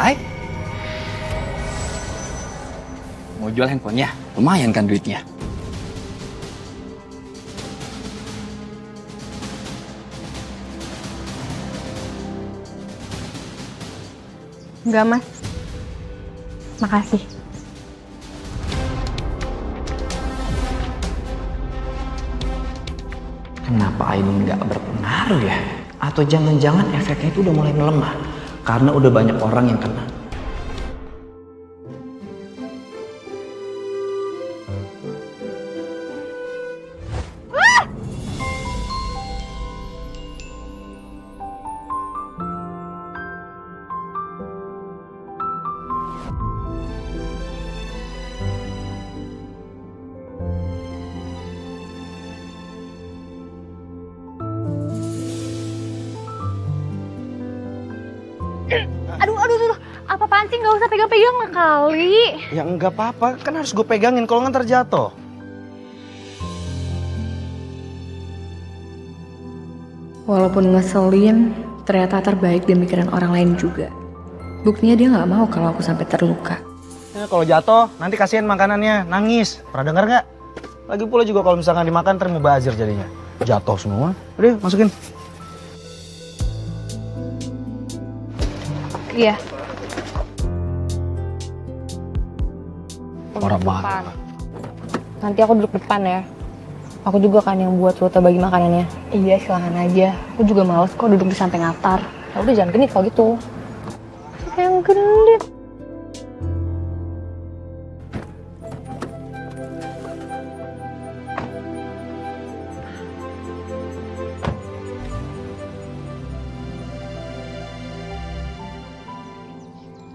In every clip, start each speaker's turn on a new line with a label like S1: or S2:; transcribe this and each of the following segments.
S1: Hai. Mau jual handphonenya? Lumayan kan duitnya.
S2: Enggak, Mas. Makasih.
S3: Kenapa ini nggak berpengaruh ya? Atau jangan-jangan efeknya itu udah mulai melemah karena udah banyak orang yang kena.
S2: Aduh. Apa-apaan sih? Nggak usah pegang-pegang lah kali.
S3: Ya nggak apa-apa, kan harus gue pegangin kalau nggak terjatuh.
S2: Walaupun ngeselin, ternyata terbaik di mikiran orang lain juga. Buktinya dia nggak mau kalau aku sampai terluka.
S3: Ya, kalau jatuh, nanti kasihan makanannya, nangis. Pernah dengar nggak? Lagi pula juga kalau misalkan dimakan, ntar mubazir jadinya. Jatuh semua. Udah, masukin.
S2: Iya.
S1: Parah banget.
S2: Nanti aku duduk depan ya. Aku juga kan yang buat rute bagi makanannya. Iya, silakan aja. Aku juga males kok duduk di samping altar. Ya udah jangan genit kalau gitu. Yang genit.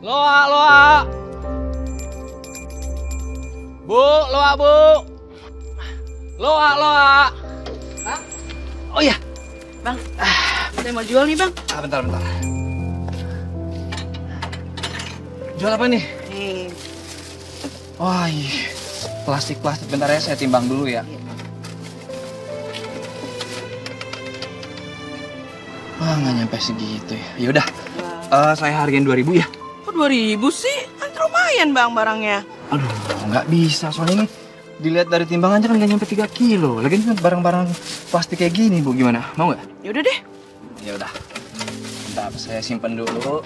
S1: Loa. Bu. Loa.
S4: Bang?
S1: Oh iya.
S4: Bang, saya mau jual nih bang.
S1: Bentar. Jual apa nih?
S4: Nih,
S1: Wah, iya. Plastik. Bentar ya, saya timbang dulu ya. Wah, nggak nyampe segitu ya. Yaudah, saya hargain 2.000 ya.
S4: kok 2.000 sih? Kan lumayan bang barangnya.
S1: Aduh, nggak bisa. Soalnya ini dilihat dari timbangan aja kan nggak nyampe 3 kilo. Lagian kan barang-barang plastik kayak gini, Bu. Gimana? Mau nggak?
S4: Yaudah deh.
S1: Ya udah. Bentar, saya simpen dulu.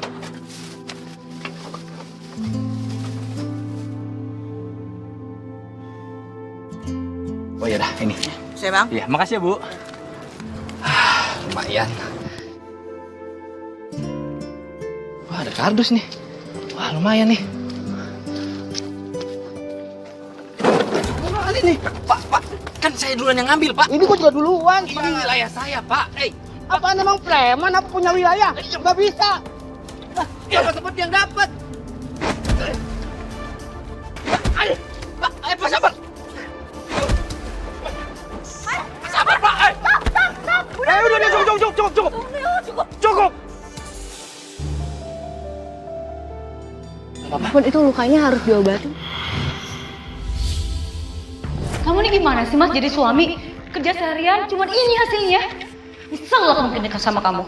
S1: Oh ya dah, ini.
S4: Saya bang.
S1: Iya, makasih ya, Bu. Lumayan. Wah, ada kardus nih. Wah, lumayan nih. Ini nih, Pak. Kan saya duluan yang ngambil, Pak.
S5: Ini gua juga duluan.
S1: Ini wilayah saya, Pak.
S5: Apaan emang preman? Apa punya wilayah? Nggak bisa.
S1: Siapa seperti yang dapat? Pak, Pak, sabar. Sabar, Pak.
S5: Udah, cukup.
S2: Apapun itu lukanya harus diobatin. Kamu nih gimana sih Mas jadi suami? Kerja seharian cuman ini hasilnya. Nyesel lah mungkin nikah sama kamu.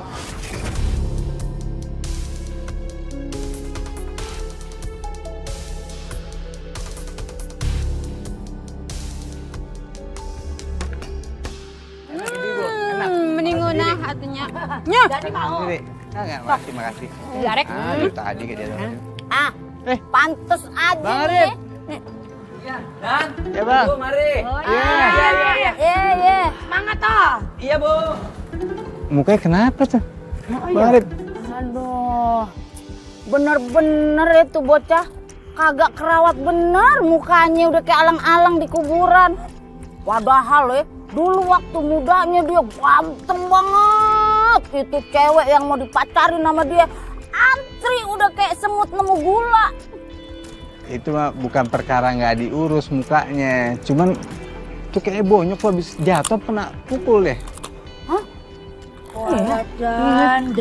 S6: Meningunah hatinya.
S5: Makasih.
S6: Jarek.
S5: Itu tadi ke dia.
S6: Pantes aja
S5: Bang
S6: nih.
S5: Ya, Bang.
S1: Bu, mari.
S6: Iya. Semangat toh.
S1: Iya, Bu.
S5: Mukanya kenapa tuh? Bang Arif.
S6: Aduh. Bener-bener itu bocah. Kagak kerawat bener mukanya udah kayak alang-alang di kuburan. Padahal dulu waktu mudanya dia ganteng banget. Itu cewek yang mau dipacarin sama dia antri udah kayak semut nemu gula.
S5: Itu mah bukan perkara nggak diurus mukanya. Cuman tuh kayak bonyok lo habis jatuh kena pukul deh.
S7: Dan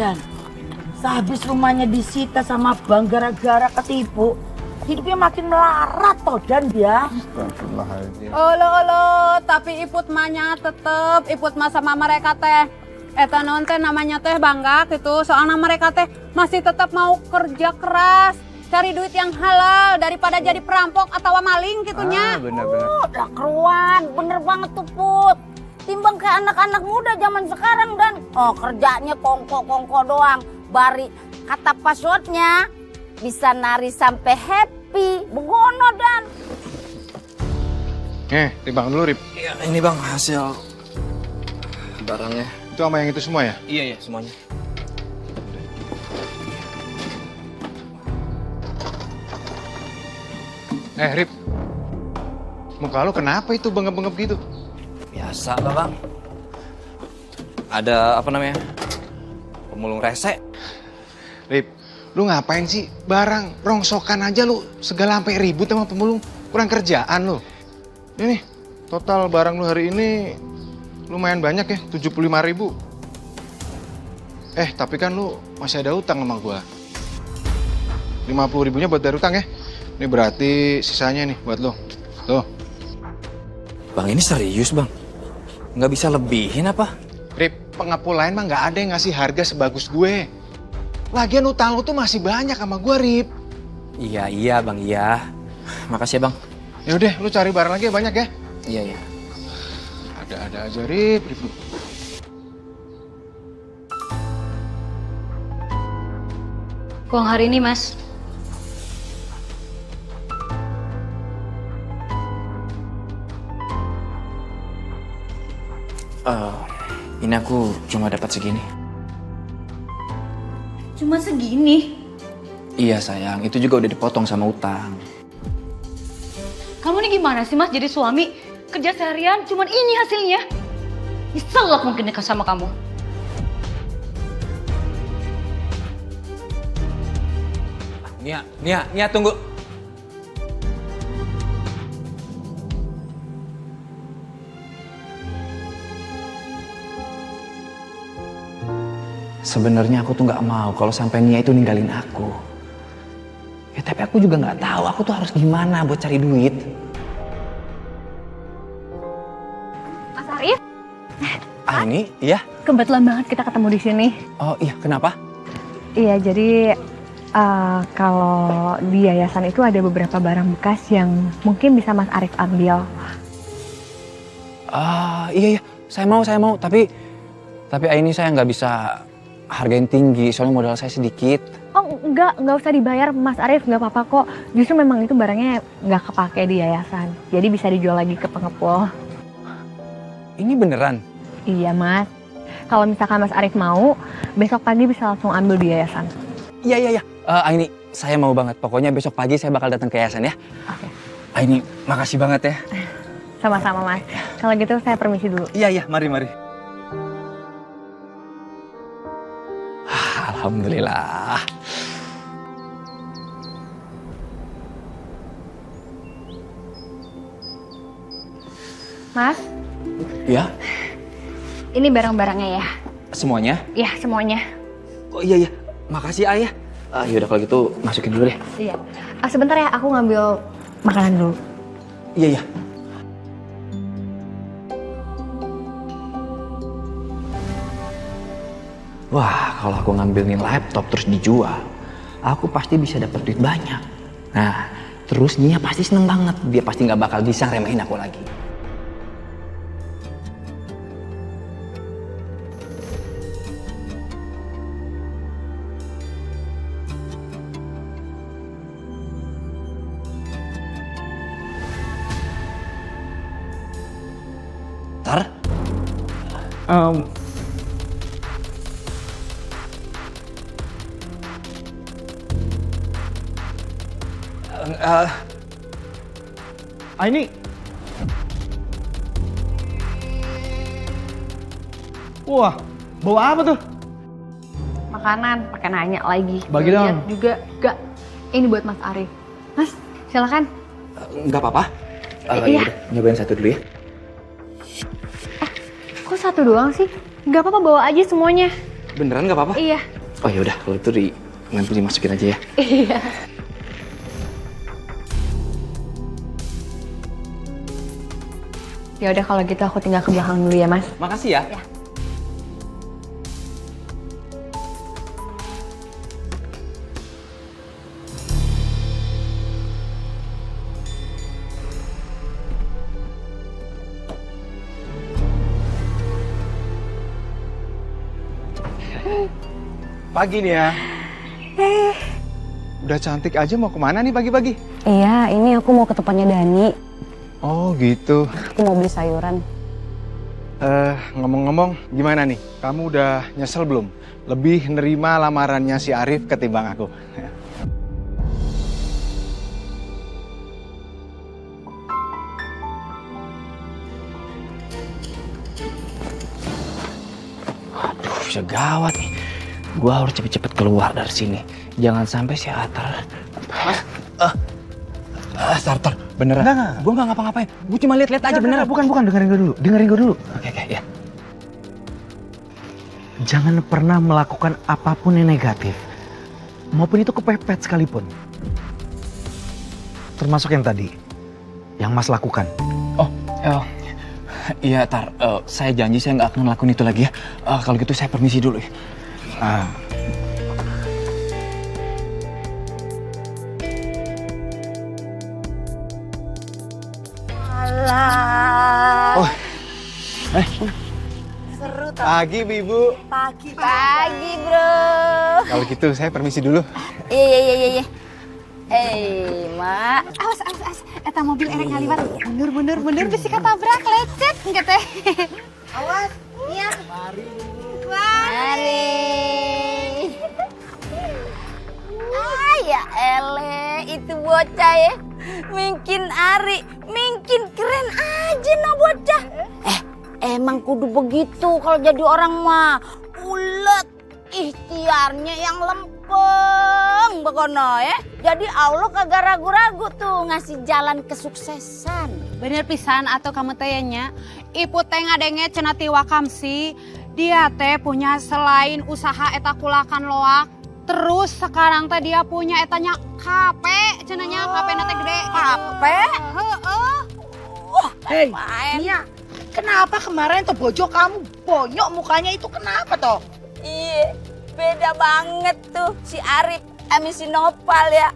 S7: sehabis rumahnya disita sama bank gara-gara ketipu, hidupnya makin melarat toh dan dia.
S5: Astagfirullahaladzim.
S6: Olo, tapi iput mahnya tetep iput mah sama mereka teh Eta non teh namanya teh bangga gitu, soalnya mereka teh masih tetap mau kerja keras, cari duit yang halal daripada jadi perampok atau maling gitunya.
S1: Bener-bener.
S6: Udah keruan, bener banget tuh Put. Timbang kayak anak-anak muda zaman sekarang dan kerjanya kongko-kongko doang. Bari kata passwordnya bisa nari sampai happy, begono dan.
S8: Timbang dulu, Rip.
S1: Iya, ini bang hasil barangnya.
S8: Itu sama yang itu semua ya?
S1: Iya, semuanya.
S8: Rip. Muka lu kenapa itu bengep-bengep gitu?
S1: Biasa lah bang. Ada apa namanya? Pemulung rese.
S8: Rip, lu ngapain sih? Barang rongsokan aja lu segala sampai ribut sama pemulung. Kurang kerjaan lu. Ini total barang lu hari ini lumayan banyak ya, 75.000. Tapi kan lu masih ada utang sama gua. 50.000-nya buat bayar utang ya. Ini berarti sisanya nih buat lo. Tuh.
S1: Bang ini serius bang? Nggak bisa lebihin apa?
S8: Rip, pengepul lain mah nggak ada yang ngasih harga sebagus gue. Lagian utang lu tuh masih banyak sama gue, Rip.
S1: Iya bang, iya. Makasih ya bang.
S8: Ya udah, lu cari barang lagi ya banyak ya.
S1: Iya.
S8: Ada-ada aja, Rip.
S2: Uang hari ini, Mas.
S1: Ini aku cuma dapat segini.
S2: Cuma segini?
S1: Iya sayang, itu juga udah dipotong sama utang.
S2: Kamu nih gimana sih, Mas, jadi suami? Kerja seharian, cuman ini hasilnya. Nyesel aku mungkin nikah sama kamu.
S1: Nia, tunggu. Sebenarnya aku tuh nggak mau kalau sampai Nia itu ninggalin aku. Ya tapi aku juga nggak tahu aku tuh harus gimana buat cari duit.
S2: Mas Arif,
S1: Ini, iya?
S2: kebetulan banget kita ketemu di sini.
S1: Oh iya, kenapa?
S2: Iya, jadi kalau di yayasan itu ada beberapa barang bekas yang mungkin bisa Mas Arif ambil.
S1: Iya, saya mau. Tapi ini saya nggak bisa hargain tinggi, soalnya modal saya sedikit.
S2: Oh nggak usah dibayar Mas Arif, nggak apa-apa kok. Justru memang itu barangnya nggak kepake di yayasan, jadi bisa dijual lagi ke pengepul.
S1: Ini beneran?
S2: Iya Mas, kalau misalkan Mas Arif mau, besok pagi bisa langsung ambil di yayasan.
S1: Iya. Ini saya mau banget. Pokoknya besok pagi saya bakal datang ke yayasan ya.
S2: Oke.
S1: Ini makasih banget ya.
S2: Sama-sama Mas. Kalau gitu saya permisi dulu.
S1: Iya, mari. Alhamdulillah.
S2: Mas,
S1: Ya,
S2: ini barang-barangnya ya.
S1: semuanya?
S2: Ya, semuanya.
S1: Oh iya. Makasih ayah. Yaudah kalau gitu masukin dulu deh.
S2: Iya. Sebentar ya, aku ngambil makanan dulu.
S1: Iya. Wah, kalau aku ngambil nih laptop terus dijual, aku pasti bisa dapat duit banyak. Nah, terus Nia pasti seneng banget. Dia pasti nggak bakal bisa remehin aku lagi. Tar?
S3: Ini. Wah, bawa apa tuh?
S2: Makanan, pakai nanya lagi.
S3: Bagi
S2: Lihat
S3: dong.
S2: juga, gak. Ini buat Mas Arif. Mas, silakan.
S1: Nggak apa-apa.
S2: Iya.
S1: Yaudah, nyobain satu dulu ya.
S2: Kok satu doang sih? Gak apa-apa, bawa aja semuanya.
S1: Beneran nggak apa-apa?
S2: Iya.
S1: Oh yaudah, kalau itu nanti dimasukin aja ya.
S2: Iya. Ya udah kalau gitu aku tinggal ke belakang dulu ya Mas.
S1: Makasih ya.
S2: Ya.
S8: Pagi nih ya. Udah cantik aja mau kemana nih pagi-pagi?
S2: Iya, ini aku mau ke tempatnya Dani.
S8: Oh gitu.
S2: Aku mau beli sayuran.
S8: Ngomong-ngomong gimana nih? Kamu udah nyesel belum? Lebih nerima lamarannya si Arif ketimbang aku.
S1: Aduh, bisa gawat nih. Gua harus cepet-cepet keluar dari sini. Jangan sampai si Atar. Starter, beneran?
S3: Enggak.
S1: Gue nggak ngapa-ngapain. Gue cuma lihat-lihat aja beneran.
S3: Bukan, dengerin gue dulu. Dengerin gue dulu.
S1: Oke, ya.
S3: Jangan pernah melakukan apapun yang negatif. Maupun itu kepepet sekalipun. Termasuk yang tadi. Yang Mas lakukan.
S1: Iya, Tar. Saya janji saya nggak akan ngelakuin itu lagi ya. Kalau gitu saya permisi dulu ya.
S6: Alah. Seru tau.
S8: Pagi, Ibu.
S6: Pagi, bro.
S8: Kalau gitu saya permisi dulu.
S6: Iya. Mak.
S2: Awas. Eta mobil erek ngaliwat. Mundur. Bisi katabrak, lecet. Enggak teh.
S6: Awas. Iya. Mari. Ya ele, itu bocah ya. Mungkin Ari, mungkin keren aja no bocah. Emang kudu begitu kalau jadi orang mah. Ulet, ikhtiarnya yang lempeng begono ya. Jadi Allah kagak ragu-ragu tuh ngasih jalan kesuksesan.
S9: Bener pisan atau kamu tanya, ibu teh ngadenge cenah ti Wakamsi, dia teh punya selain usaha eta kulakan loak, terus sekarang teh dia punya etanya kape, cenanya kape teh gede.
S6: Kape?
S9: Heeh.
S7: Hei, Nia, kenapa kemarin tuh bojo kamu bonyok mukanya itu kenapa toh?
S6: Iya, beda banget tuh si Arif sama si Nopal ya.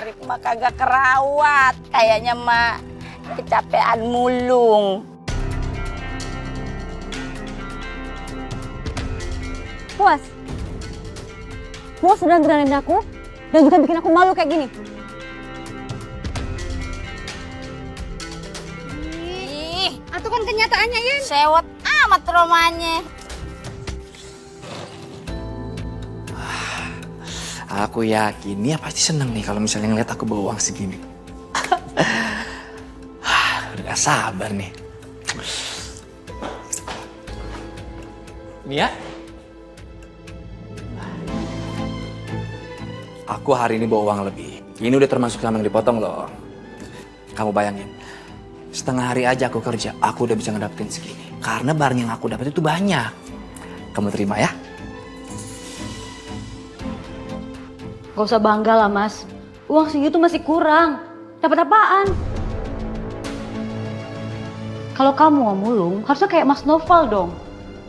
S6: Arif mah kagak kerawat, kayaknya mah kecapean mulung.
S2: Puas udah ngeranin aku dan juga bikin aku malu kayak gini.
S9: Itu kan kenyataannya ya.
S6: Sewot amat romanya.
S1: Aku yakin dia pasti seneng nih kalau misalnya ngeliat aku bawa uang segini. Udah gak sabar nih. Mia? Aku hari ini bawa uang lebih. Ini udah termasuk sama yang dipotong loh. Kamu bayangin, setengah hari aja aku kerja, aku udah bisa ngedapetin segini. Karena barang yang aku dapet itu banyak. Kamu terima ya?
S2: Gak usah bangga lah mas, uang segitu masih kurang. Dapat apaan? Kalau kamu mau mulung, harusnya kayak Mas Noval dong.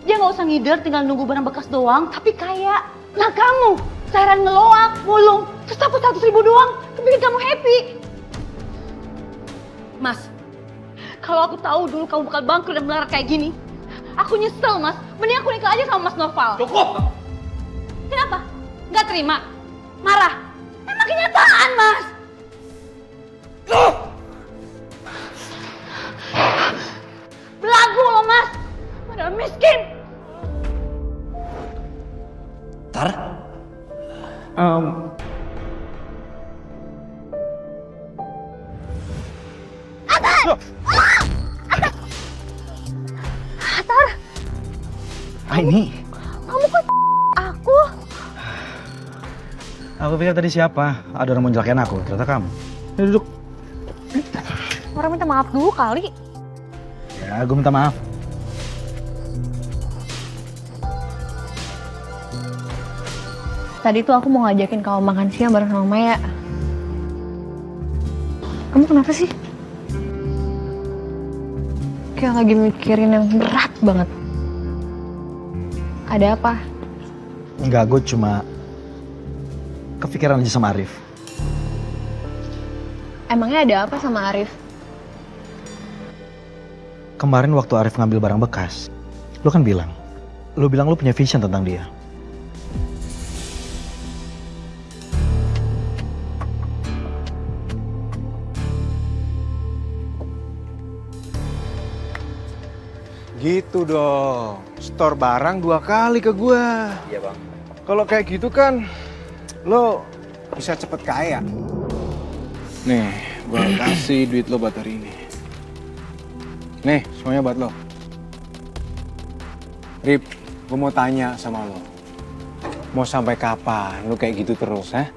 S2: Dia gak usah ngider tinggal nunggu barang bekas doang, tapi kaya. Nah kamu, seharian ngeloak, mulung, terus dapat 100.000 doang, itu bikin kamu happy. Mas, kalau aku tahu dulu kamu bakal bangkrut dan melarat kayak gini, aku nyesel mas. Mending aku nikah aja sama Mas Noval.
S1: Cukup!
S2: Kenapa? Gak terima? Marah? Emang kenyataan mas. Belagu loh mas, padahal miskin.
S1: Tar?
S3: Ini.
S2: Kamu kok aku?
S3: Aku pikir tadi siapa? Ada orang mau nyelakain aku, ternyata kamu. Ayo duduk.
S2: Orang minta maaf dulu kali.
S3: Ya, gue minta maaf.
S2: Tadi tuh aku mau ngajakin kamu makan siang bareng sama Maya. Kamu kenapa sih? Kayak lagi mikirin yang berat banget. Ada apa?
S3: Enggak, gue cuma kepikiran aja sama Arif.
S2: Emangnya ada apa sama Arif?
S3: Kemarin waktu Arif ngambil barang bekas, lu kan bilang lu punya vision tentang dia.
S8: gitu dong. Store barang 2 kali ke gua.
S1: Iya bang.
S8: Kalau kayak gitu kan lo bisa cepet kaya. Nih, gua kasih duit lo buat hari ini. Nih, semuanya buat lo. Rip, gua mau tanya sama lo. Mau sampai kapan lo kayak gitu terus, ha?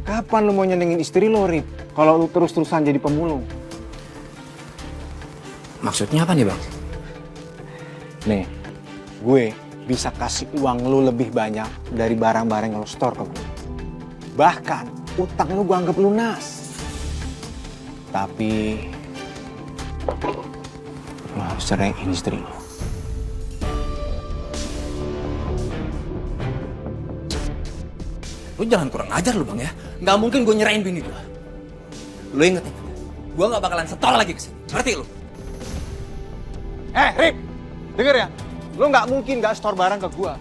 S8: Kapan lo mau nyenengin istri lo, Rip? Kalau lo terus-terusan jadi pemulung.
S1: Maksudnya apa nih bang?
S8: Nih, gue bisa kasih uang lo lebih banyak dari barang-barang yang lo store ke gue. Bahkan, utang lo gue anggap lunas. Tapi, lo harus ceraiin istri lo.
S1: Lu jangan kurang ajar lu bang ya. Nggak mungkin gue nyerahin bini gue. Lu inget ya, gue nggak bakalan setol lagi kesini. Ngerti lu?
S8: Rip, denger ya. Lo nggak mungkin nggak store barang ke gue.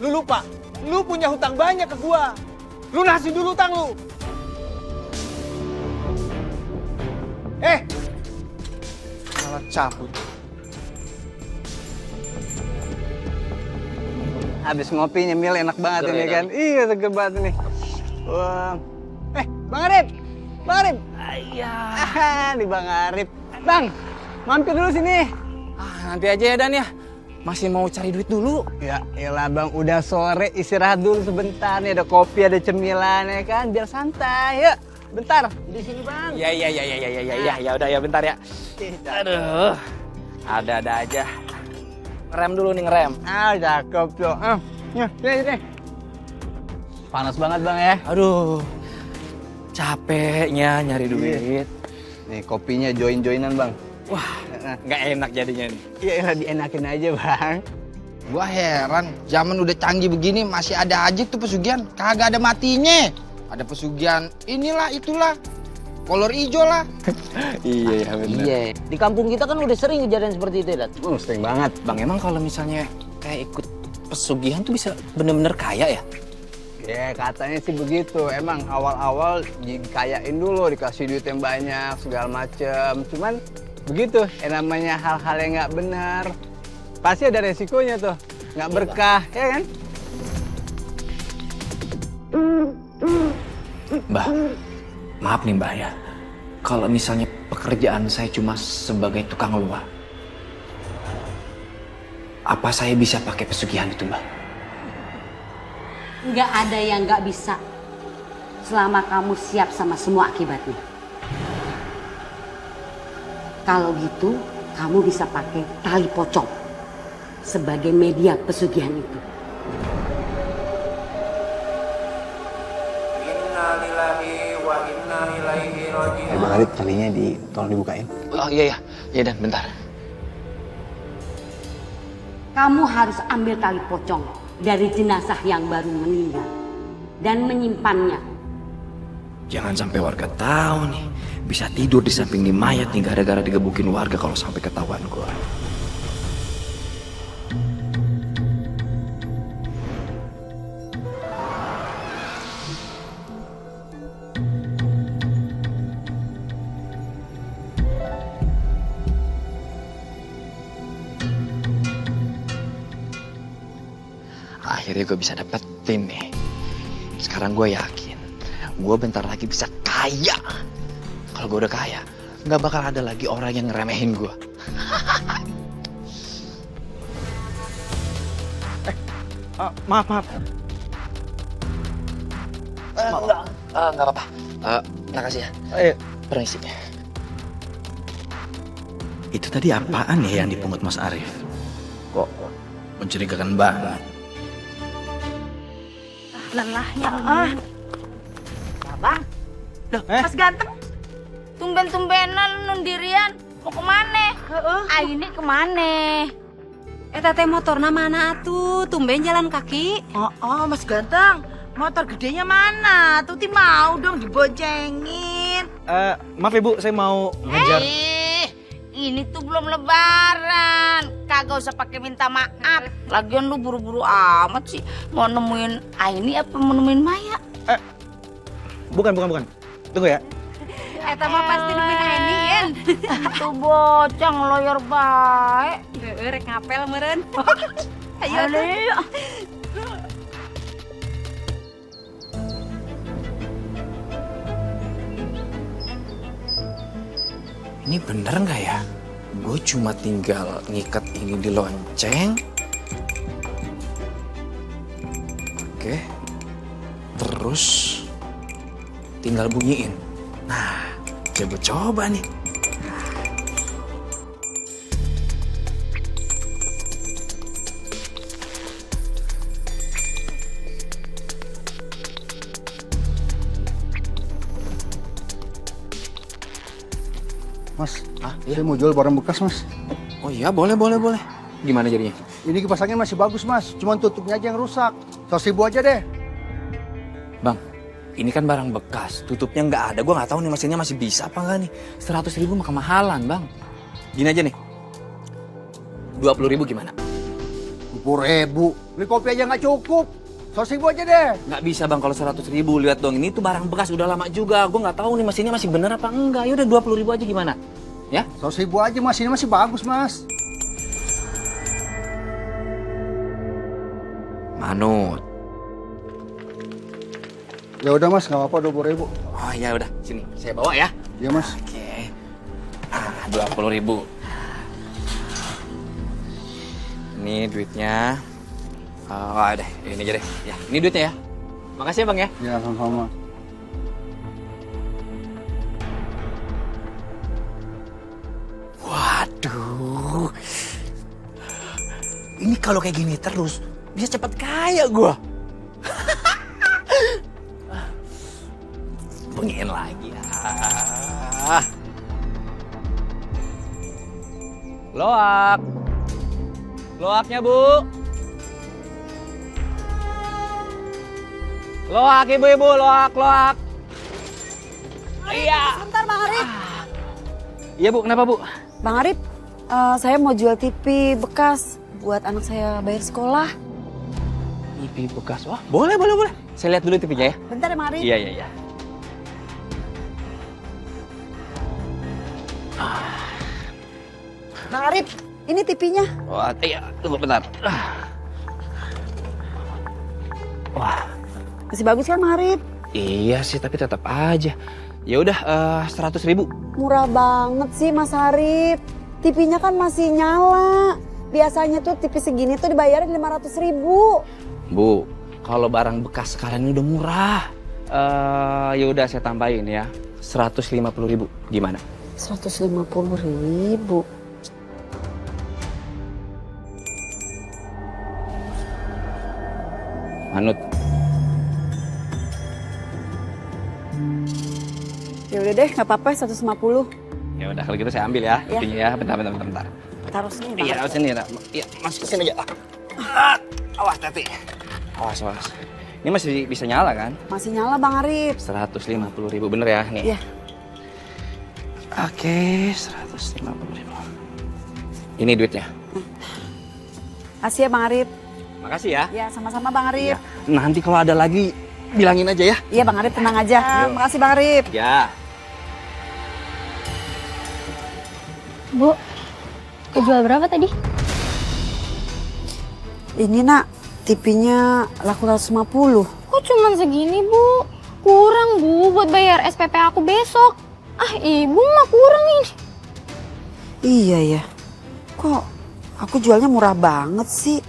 S8: Lu lupa, lu punya hutang banyak ke gue. Lunasin dulu hutang lu. Malah cabut.
S5: Habis ngopi nyemil enak banget
S1: Seger
S5: ini
S1: ya,
S5: kan. Iya, seger banget ini. Wah. Bang Arif. Bang Arif.
S1: Iya.
S5: Nih Bang Arif. Bang, mampir dulu sini.
S1: Nanti aja ya Dan ya. Masih mau cari duit dulu.
S5: Ya elah Bang, udah sore istirahat dulu sebentar nih. Ada kopi, ada cemilan ya kan. Biar santai. Yuk, bentar. Di sini Bang.
S1: Ya ya udah ya bentar ya. Aduh. Ada aja. Ngerem dulu nih ngerem.
S5: Cakep tuh. Sini. Panas banget Bang ya.
S1: Aduh. Capeknya nyari duit.
S5: Nih kopinya join-joinan Bang.
S1: Wah, nggak enak jadinya nih.
S5: Ya elah dienakin aja Bang.
S10: Gua heran, zaman udah canggih begini masih ada aja tuh pesugihan. Kagak ada matinya. Ada pesugihan inilah itulah. Kolor hijau lah.
S1: Iya benar.
S7: Iya, di kampung kita kan udah sering kejadian seperti itu, Dat.
S5: Sering banget.
S1: Bang, emang kalau misalnya kayak ikut pesugihan tuh bisa bener-bener kaya ya?
S5: Ya katanya sih begitu. Emang awal-awal dikayain dulu, dikasih duit yang banyak, segala macem. Cuman begitu, namanya hal-hal yang nggak benar. Pasti ada resikonya tuh. Nggak berkah, ya kan?
S1: Mbah, maaf nih Mbah ya. Kalau misalnya pekerjaan saya cuma sebagai tukang luar, apa saya bisa pakai pesugihan itu Mbah?
S6: Nggak ada yang nggak bisa. Selama kamu siap sama semua akibatnya. Kalau gitu, kamu bisa pakai tali pocong sebagai media pesugihan itu.
S10: Innalillahi wa inna ilaihi raji'un.
S5: Bang Arif, talinya tolong dibukain.
S1: Oh iya Dan bentar.
S6: Kamu harus ambil tali pocong dari jenazah yang baru meninggal dan menyimpannya.
S1: Jangan sampai warga tahu nih. Bisa tidur di samping nih mayat nih gara-gara digebukin warga kalau sampai ketahuan gua. Akhirnya gue bisa dapetin nih. Sekarang gue yakin, gue bentar lagi bisa kaya. Kalau gue udah kaya, nggak bakal ada lagi orang yang ngeremehin gue.
S3: Maaf.
S1: Nggak apa-apa. Makasih ya.
S3: Ayo.
S1: Permisi. Itu tadi apaan ya yang dipungut Mas Arif? Kok mencurigakan banget?
S6: Lelahnya.
S7: Bang,
S3: Loh,
S6: Mas ganteng. Tumben-tumbenan nundirian. Mau kemana? Ini kemana?
S9: Teh motorna mana atuh? Tumben jalan kaki.
S7: Mas Ganteng, motor gedenya mana? Tuti mau dong diboncengin.
S3: Maaf Ibu, saya mau ngejar.
S6: Ini tuh belum lebaran. Kagak usah pakai minta maaf. Lagian lu buru-buru amat sih. Mau nemuin Aini apa mau nemuin Maya?
S3: Bukan. Tunggu ya.
S9: Eta mah pasti nemuin Eni, Yen.
S6: Tuh bocah ngeloyor baik.
S9: Rek ngapel meureun.
S6: Ayo deh.
S1: Ini bener nggak ya? Gue cuma tinggal ngikat ini di lonceng. Oke. Terus tinggal bunyiin. Nah, coba nih.
S11: Mas,
S1: Iya.
S11: saya mau jual barang bekas, Mas.
S1: Oh iya, boleh. Gimana jadinya?
S11: Ini kipasangnya masih bagus, Mas. Cuman tutupnya aja yang rusak. 100.000 aja deh.
S1: Bang, ini kan barang bekas. Tutupnya nggak ada. Gue nggak tahu nih mesinnya masih bisa apa nggak nih. 100.000 mah kemahalan, Bang. Gini aja nih. 20.000 gimana?
S11: 20.000. Beli kopi aja nggak cukup. 100.000 aja deh.
S1: Nggak bisa, Bang, kalau 100.000. Lihat dong, ini tuh barang bekas udah lama juga. Gue nggak tahu nih mesinnya masih bener apa enggak. Ya udah 20.000 aja gimana? Ya?
S11: 100.000 aja, Mas. Ini masih bagus, Mas.
S1: Manut.
S11: Ya udah, Mas. Nggak apa-apa, 20.000.
S1: Oh ya udah, sini saya bawa ya.
S11: Iya, Mas.
S1: Oke. 20.000. Ini duitnya. Oh, deh, ini aja deh. Ya, ini duitnya ya. Makasih ya, Bang ya.
S11: Ya, sama-sama.
S1: Waduh. Ini kalau kayak gini terus bisa cepat kaya gua. Bunyiin lagi ya. Loak. Loaknya, Bu. Loak, ibu-ibu, loak. Iya.
S6: Sebentar Bang Arif.
S1: Iya, Bu. Kenapa, Bu?
S6: Bang Arif, saya mau jual TV bekas buat anak saya bayar sekolah.
S1: TV bekas. Wah, boleh. Saya lihat dulu TV-nya ya.
S6: Bentar ya Bang Arif.
S1: Iya.
S6: Bang Arif, ini TV-nya.
S1: Wah, iya. Tunggu bentar. Wah,
S6: Masih bagus kan Bang Arif?
S1: iya sih, tapi tetap aja. Ya udah, 100.000.
S6: Murah banget sih Mas Arif. TV-nya kan masih nyala. Biasanya tuh TV segini tuh dibayarin 500.000.
S1: Bu, kalau barang bekas sekarang ini udah murah. Ya udah saya tambahin ya. 150.000. Gimana?
S6: 150.000.
S1: Manut.
S6: Ya udah deh, nggak apa-apa 150.
S1: Ya udah kalau gitu saya ambil ya.
S6: Ya.
S1: TV-nya ya. Bentar.
S6: Taruh sini Bang.
S1: Iya,
S6: Arif.
S1: sini ya. Iya, masuk ke sini aja. Awas, Tati. Awas. Ini masih bisa nyala kan?
S6: Masih nyala Bang Arif.
S1: 150.000 bener ya? Nih.
S6: Iya.
S1: Oke, 150.000. Ini duitnya.
S6: Kasih ya Bang Arif.
S1: Makasih ya.
S6: Ya sama-sama Bang Arif.
S1: Iya. Nanti kalau ada lagi bilangin aja ya.
S6: Iya Bang Arif, tenang aja. Makasih Bang Arif.
S1: Ya.
S2: Bu, kejual berapa tadi?
S6: Ini nak, TV-nya laku 150.
S2: Kok cuman segini, Bu? Kurang, Bu, buat bayar SPP aku besok. Ah, ibu mah kurang ini.
S6: Iya ya. Kok aku jualnya murah banget sih?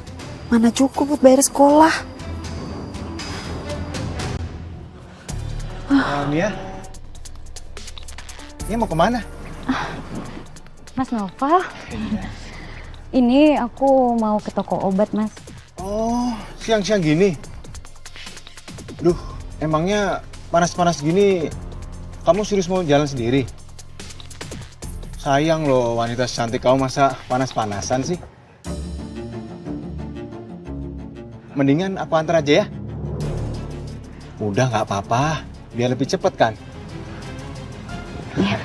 S6: Mana cukup buat bayar sekolah?
S8: Mia, ini mau kemana?
S2: Mas Nova, ini aku mau ke toko obat, Mas.
S8: Oh, siang-siang gini. Duh, emangnya panas-panas gini kamu serius mau jalan sendiri? Sayang loh, wanita cantik kamu masa panas-panasan sih? Mendingan aku antar aja ya? Udah nggak apa-apa, biar lebih cepet kan?
S2: Iya.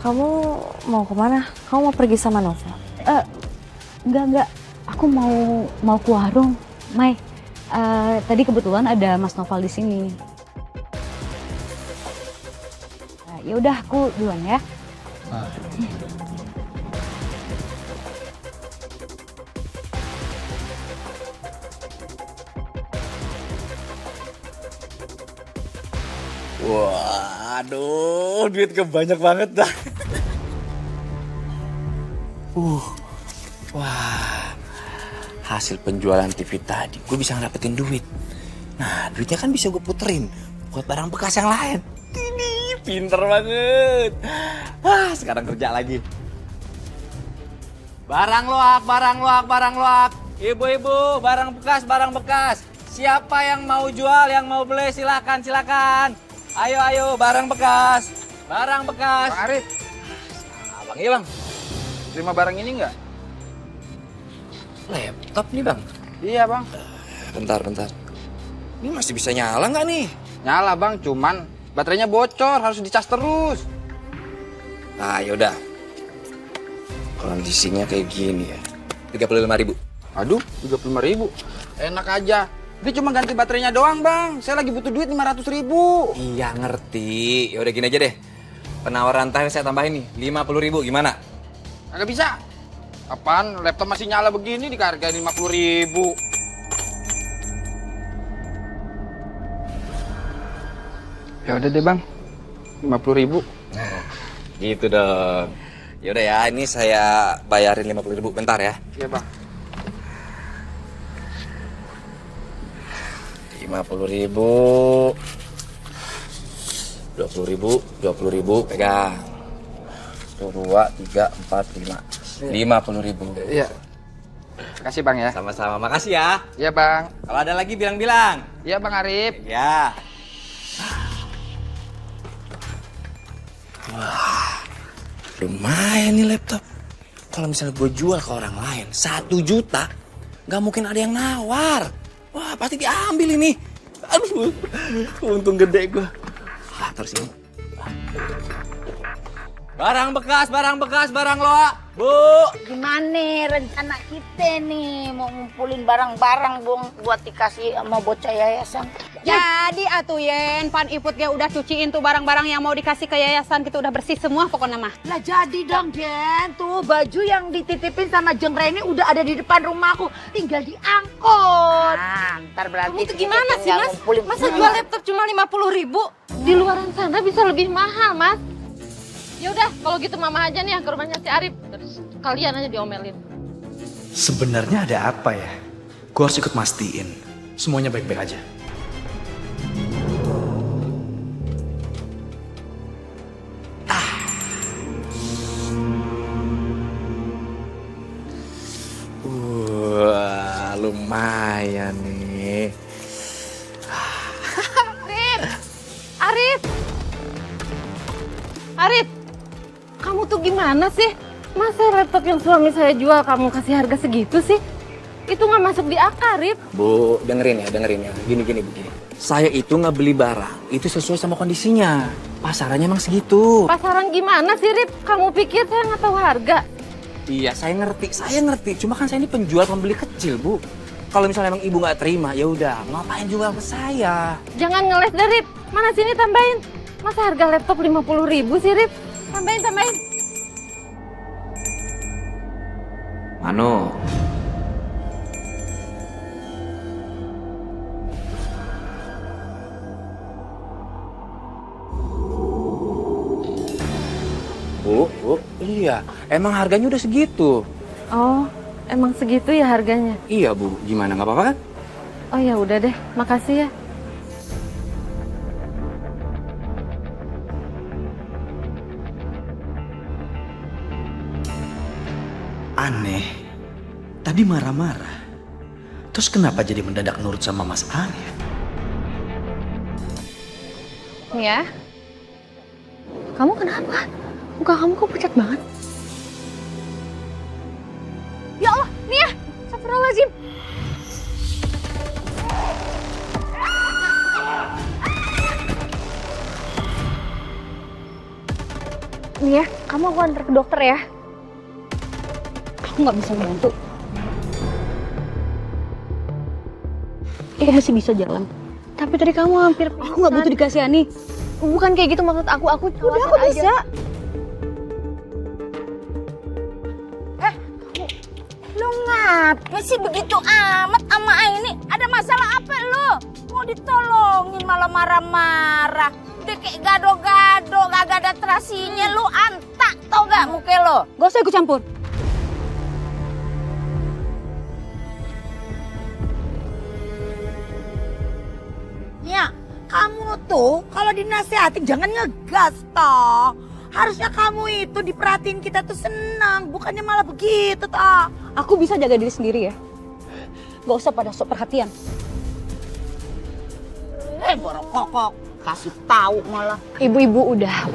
S2: Kamu mau kemana? Kamu mau pergi sama Nova?
S9: Enggak. Aku mau ke warung. Mai, tadi kebetulan ada Mas Noval di sini. Ya udah, aku duluan ya.
S1: Waduh, duit banyak banget dah. Wah, hasil penjualan TV tadi, gue bisa ngedapetin duit. Nah, duitnya kan bisa gue puterin buat barang bekas yang lain. Ini pinter banget. Wah, sekarang kerja lagi. Barang loak. Ibu-ibu, barang bekas. Siapa yang mau jual, yang mau beli, silakan. Ayo, barang bekas.
S10: Bang Arif,
S1: Abang, iya bang.
S10: terima barang ini nggak?
S1: Laptop nih bang.
S10: Iya bang.
S1: Bentar. Ini masih bisa nyala nggak nih?
S10: Nyala bang, cuman baterainya bocor, harus dicas terus.
S1: Nah yaudah. Kondisinya kayak gini ya. 35.000.
S10: Aduh, 35.000. Enak aja. Dia cuma ganti baterainya doang bang. Saya lagi butuh duit 500.000.
S1: Iya ngerti. Ya udah gini aja deh. Penawaran terakhir saya tambahin nih 50.000 gimana?
S10: Agak bisa. Apaan? Laptop masih nyala begini dihargain 50.000. Ya udah deh bang. 50.000.
S1: Nah, gitu dong. Ya udah ya, ini saya bayarin 50.000 bentar ya.
S10: Iya bang.
S1: 50.000. 20.000 pegang. 1, 2, 3, 4, 5. 50.000.
S10: Iya. Makasih bang ya.
S1: Sama-sama, makasih ya.
S10: Iya bang.
S1: Kalau ada lagi bilang-bilang.
S10: Iya bang Arif.
S1: Ya. Wah, lumayan nih laptop. Kalau misalnya gue jual ke orang lain 1 juta, nggak mungkin ada yang nawar. Wah, pasti diambil ini. Aduh, untung gede gue. Terus ini. Barang bekas, barang loak. Bu.
S6: Gimana rencana kita nih mau ngumpulin barang-barang buat dikasih sama bocah yayasan?
S9: Jadi atuh Yen, Pan Iput ge udah cuciin tuh barang-barang yang mau dikasih ke yayasan, kita udah bersih semua pokoknya mah.
S7: Lah jadi dong Den, tuh baju yang dititipin sama Jeng Reni udah ada di depan rumahku, tinggal diangkut.
S6: Nah, ntar berarti
S9: Kamu tuh gimana sih Mas? Masa jual laptop cuma 50.000? Di luaran sana bisa lebih mahal Mas. Ya udah, kalau gitu Mama aja nih ke rumahnya si Arif. Terus kalian aja diomelin.
S3: Sebenarnya ada apa ya? Gue harus ikut mastiin. Semuanya baik-baik aja.
S1: Wah, lumayan nih.
S9: Arif, kamu tuh gimana sih? Masa laptop yang suami saya jual kamu kasih harga segitu sih? Itu nggak masuk di akal, Arif.
S1: Bu, dengerin ya. Gini, begini. Saya itu nggak beli barang, itu sesuai sama kondisinya. Pasarannya emang segitu.
S9: Pasaran gimana sih, Rip? Kamu pikir saya nggak tahu harga?
S1: Iya, saya ngerti. Cuma kan saya ini penjual pembeli kecil, Bu. Kalau misalnya emang ibu nggak terima, ya udah, ngapain jual ke saya?
S9: Jangan ngeles deh, Rip. Mana sini tambahin? Masa harga laptop 50.000 sih, Rip? Tambahin.
S1: Mano. Bu, iya. Emang harganya udah segitu.
S9: Oh, emang segitu ya harganya?
S1: Iya, Bu. Gimana, nggak apa-apa kan?
S9: Oh ya udah deh, makasih ya.
S3: Aneh. Tadi marah-marah. Terus kenapa jadi mendadak nurut sama Mas Arif?
S9: Ya. Kamu kenapa? Muka kamu kok pucat banget? Ya Allah, Nia! Astagfirullahaladzim!
S2: Nih ya, kamu aku antar ke dokter ya. Aku nggak bisa bantu. Aku masih bisa jalan. Tapi tadi kamu hampir pingsan. Aku nggak butuh dikasihani. Bukan kayak gitu maksud aku. Aku bisa.
S6: Lu ngapa sih begitu amat sama ini? Ada masalah apa lu? Mau ditolongin malah marah-marah. Udah kayak gado-gado, gak ada terasinya. Lu antak tau gak muka lo?
S2: Gak usah ikut campur.
S7: Ya, kamu tuh kalau dinasehati jangan ngegas toh. Harusnya kamu itu diperhatiin kita tuh senang, bukannya malah begitu toh.
S2: Aku bisa jaga diri sendiri ya. Gak usah pada sok perhatian.
S7: Borok kokok, kasih tahu malah.
S2: Ibu-ibu udah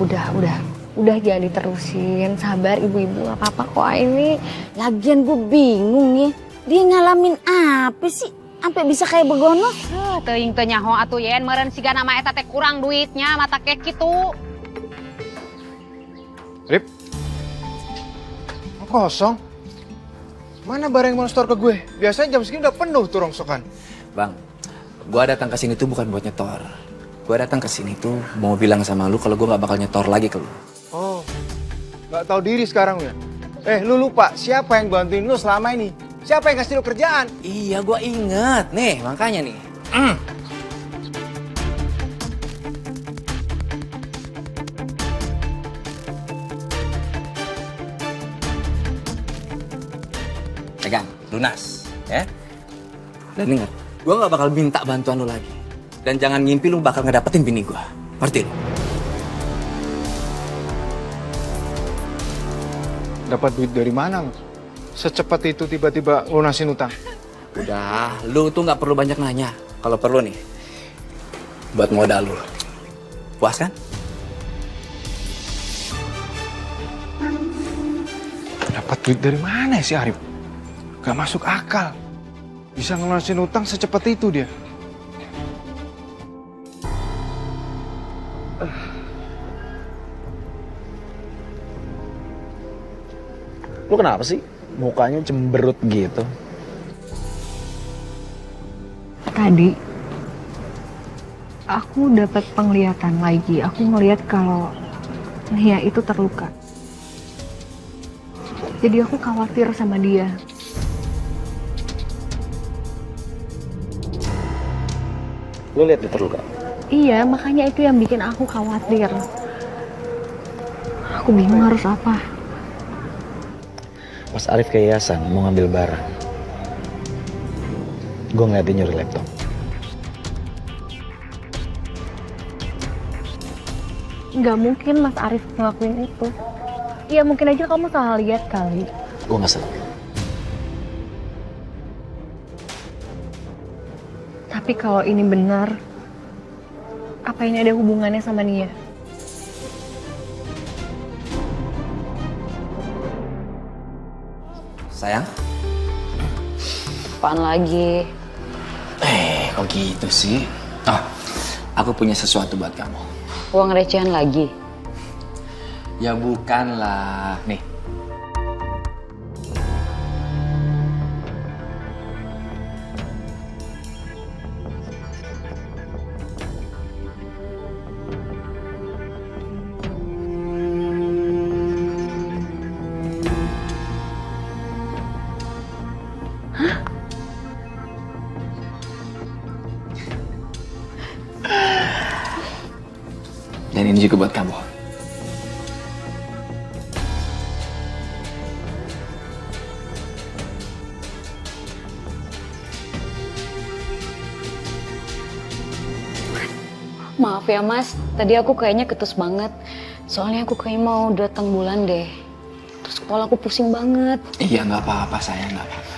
S2: jangan diterusin. Sabar ibu-ibu, gak apa-apa kok ini.
S6: Lagian gue bingung nih. Dia ngalamin apa sih? Sampai bisa kayak begono?
S9: Teuing teu nyaho atuh yen meureun siga nama eta teh kurang duitnya mata kayak kitu.
S8: Rip. Kosong. Mana barang yang mau store ke gue? Biasanya jam segini udah penuh tuh rongsokan.
S1: Bang, gua datang ke sini tuh bukan buat nyetor. Gua datang ke sini tuh mau bilang sama lu kalau gua nggak bakal nyetor lagi ke lu.
S8: Oh, nggak tahu diri sekarang ya? Lu lupa siapa yang bantuin lu selama ini? Siapa yang kasih lu kerjaan?
S1: Iya, gua inget nih, makanya nih. Pegang, lunas, ya. Dan ingat, gua nggak bakal minta bantuan lu lagi. Dan jangan ngimpi lu bakal ngedapetin bini gua. Ngerti lu?
S8: Dapat duit dari mana? Secepat itu tiba-tiba lunasin utang.
S1: Udah, lu tuh nggak perlu banyak nanya. Kalau perlu nih, buat modal lu. Puas kan?
S8: Dapat duit dari mana sih Arif? Gak masuk akal. Bisa ngelunasin utang secepat itu dia.
S3: Lu kenapa sih? Mukanya cemberut gitu.
S2: Tadi aku dapat penglihatan lagi. Aku ngelihat kalau Nia itu terluka. Jadi aku khawatir sama dia.
S3: Lu lihat dia terluka?
S2: Iya, makanya itu yang bikin aku khawatir. Aku bingung harus apa.
S3: Pas Arif ke yayasan mau ngambil barang, gue ngeliat dia nyuri laptop.
S2: Nggak mungkin Mas Arif ngelakuin itu. Ya mungkin aja kamu salah lihat kali.
S3: Gue nggak salah.
S2: Tapi kalau ini benar, apa ini ada hubungannya sama Nia?
S1: Sayang?
S2: Apaan lagi?
S1: Kok gitu sih? Aku punya sesuatu buat kamu.
S2: Uang recehan lagi?
S1: Ya bukan lah. Nih. Dan ini juga buat kamu.
S2: Maaf ya Mas, tadi aku kayaknya ketus banget. Soalnya aku kayaknya mau datang bulan deh. Terus kepala aku pusing banget.
S1: Iya, nggak apa-apa sayang, nggak apa-apa.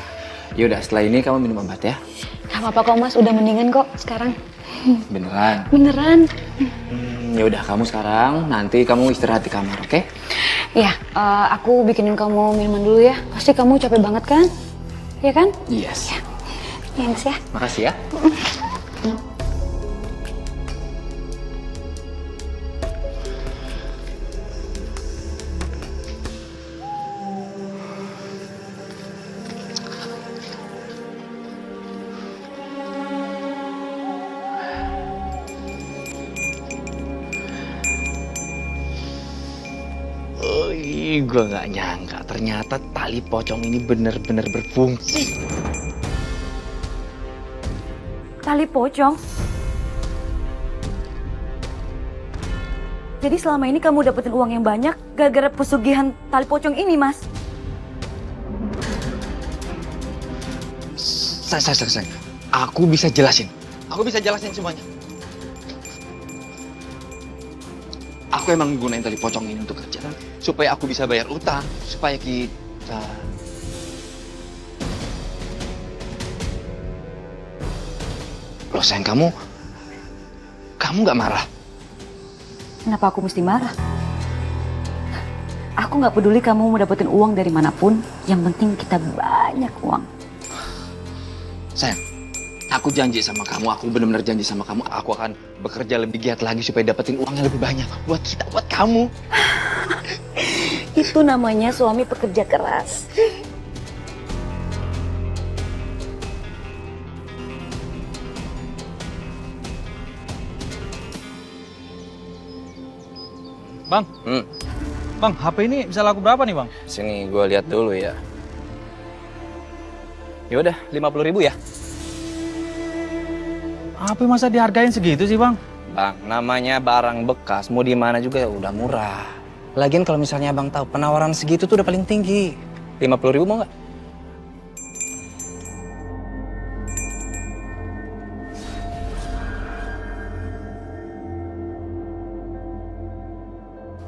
S1: Yaudah, setelah ini kamu minum obat ya.
S2: Gak apa-apa kok Mas, udah mendingan kok sekarang.
S1: Beneran?
S2: Beneran.
S1: Yaudah, kamu sekarang, nanti kamu istirahat di kamar, oke?
S2: Ya, aku bikinin kamu minuman dulu ya. Pasti kamu capek banget kan? Iya kan?
S1: Yes.
S2: Ya, Mas ya.
S1: Makasih ya. Ih, gue gak nyangka ternyata tali pocong ini bener-bener berfungsi.
S2: Tali pocong? Jadi selama ini kamu dapetin uang yang banyak gara-gara pesugihan tali pocong ini, Mas?
S1: Sayang. Aku bisa jelasin. Aku bisa jelasin semuanya. Aku emang gunain tali pocong ini untuk kerja supaya aku bisa bayar utang, supaya kita... Loh sayang, kamu gak marah?
S2: Kenapa aku mesti marah? Aku nggak peduli kamu mau dapetin uang dari manapun, yang penting kita banyak uang.
S1: Sayang, aku janji sama kamu, aku benar-benar janji sama kamu, aku akan bekerja lebih giat lagi supaya dapetin uang yang lebih banyak buat kita, buat kamu.
S2: Itu namanya suami pekerja keras.
S3: Bang, Bang, HP ini bisa laku berapa nih, Bang?
S1: Sini gue lihat dulu ya. Ya udah, 50.000 ya.
S3: HP masa dihargain segitu sih, Bang?
S1: Bang, namanya barang bekas, mau di mana juga ya udah murah. Lagian kalau misalnya Bang tahu penawaran segitu tuh udah paling tinggi. 50.000 mau nggak?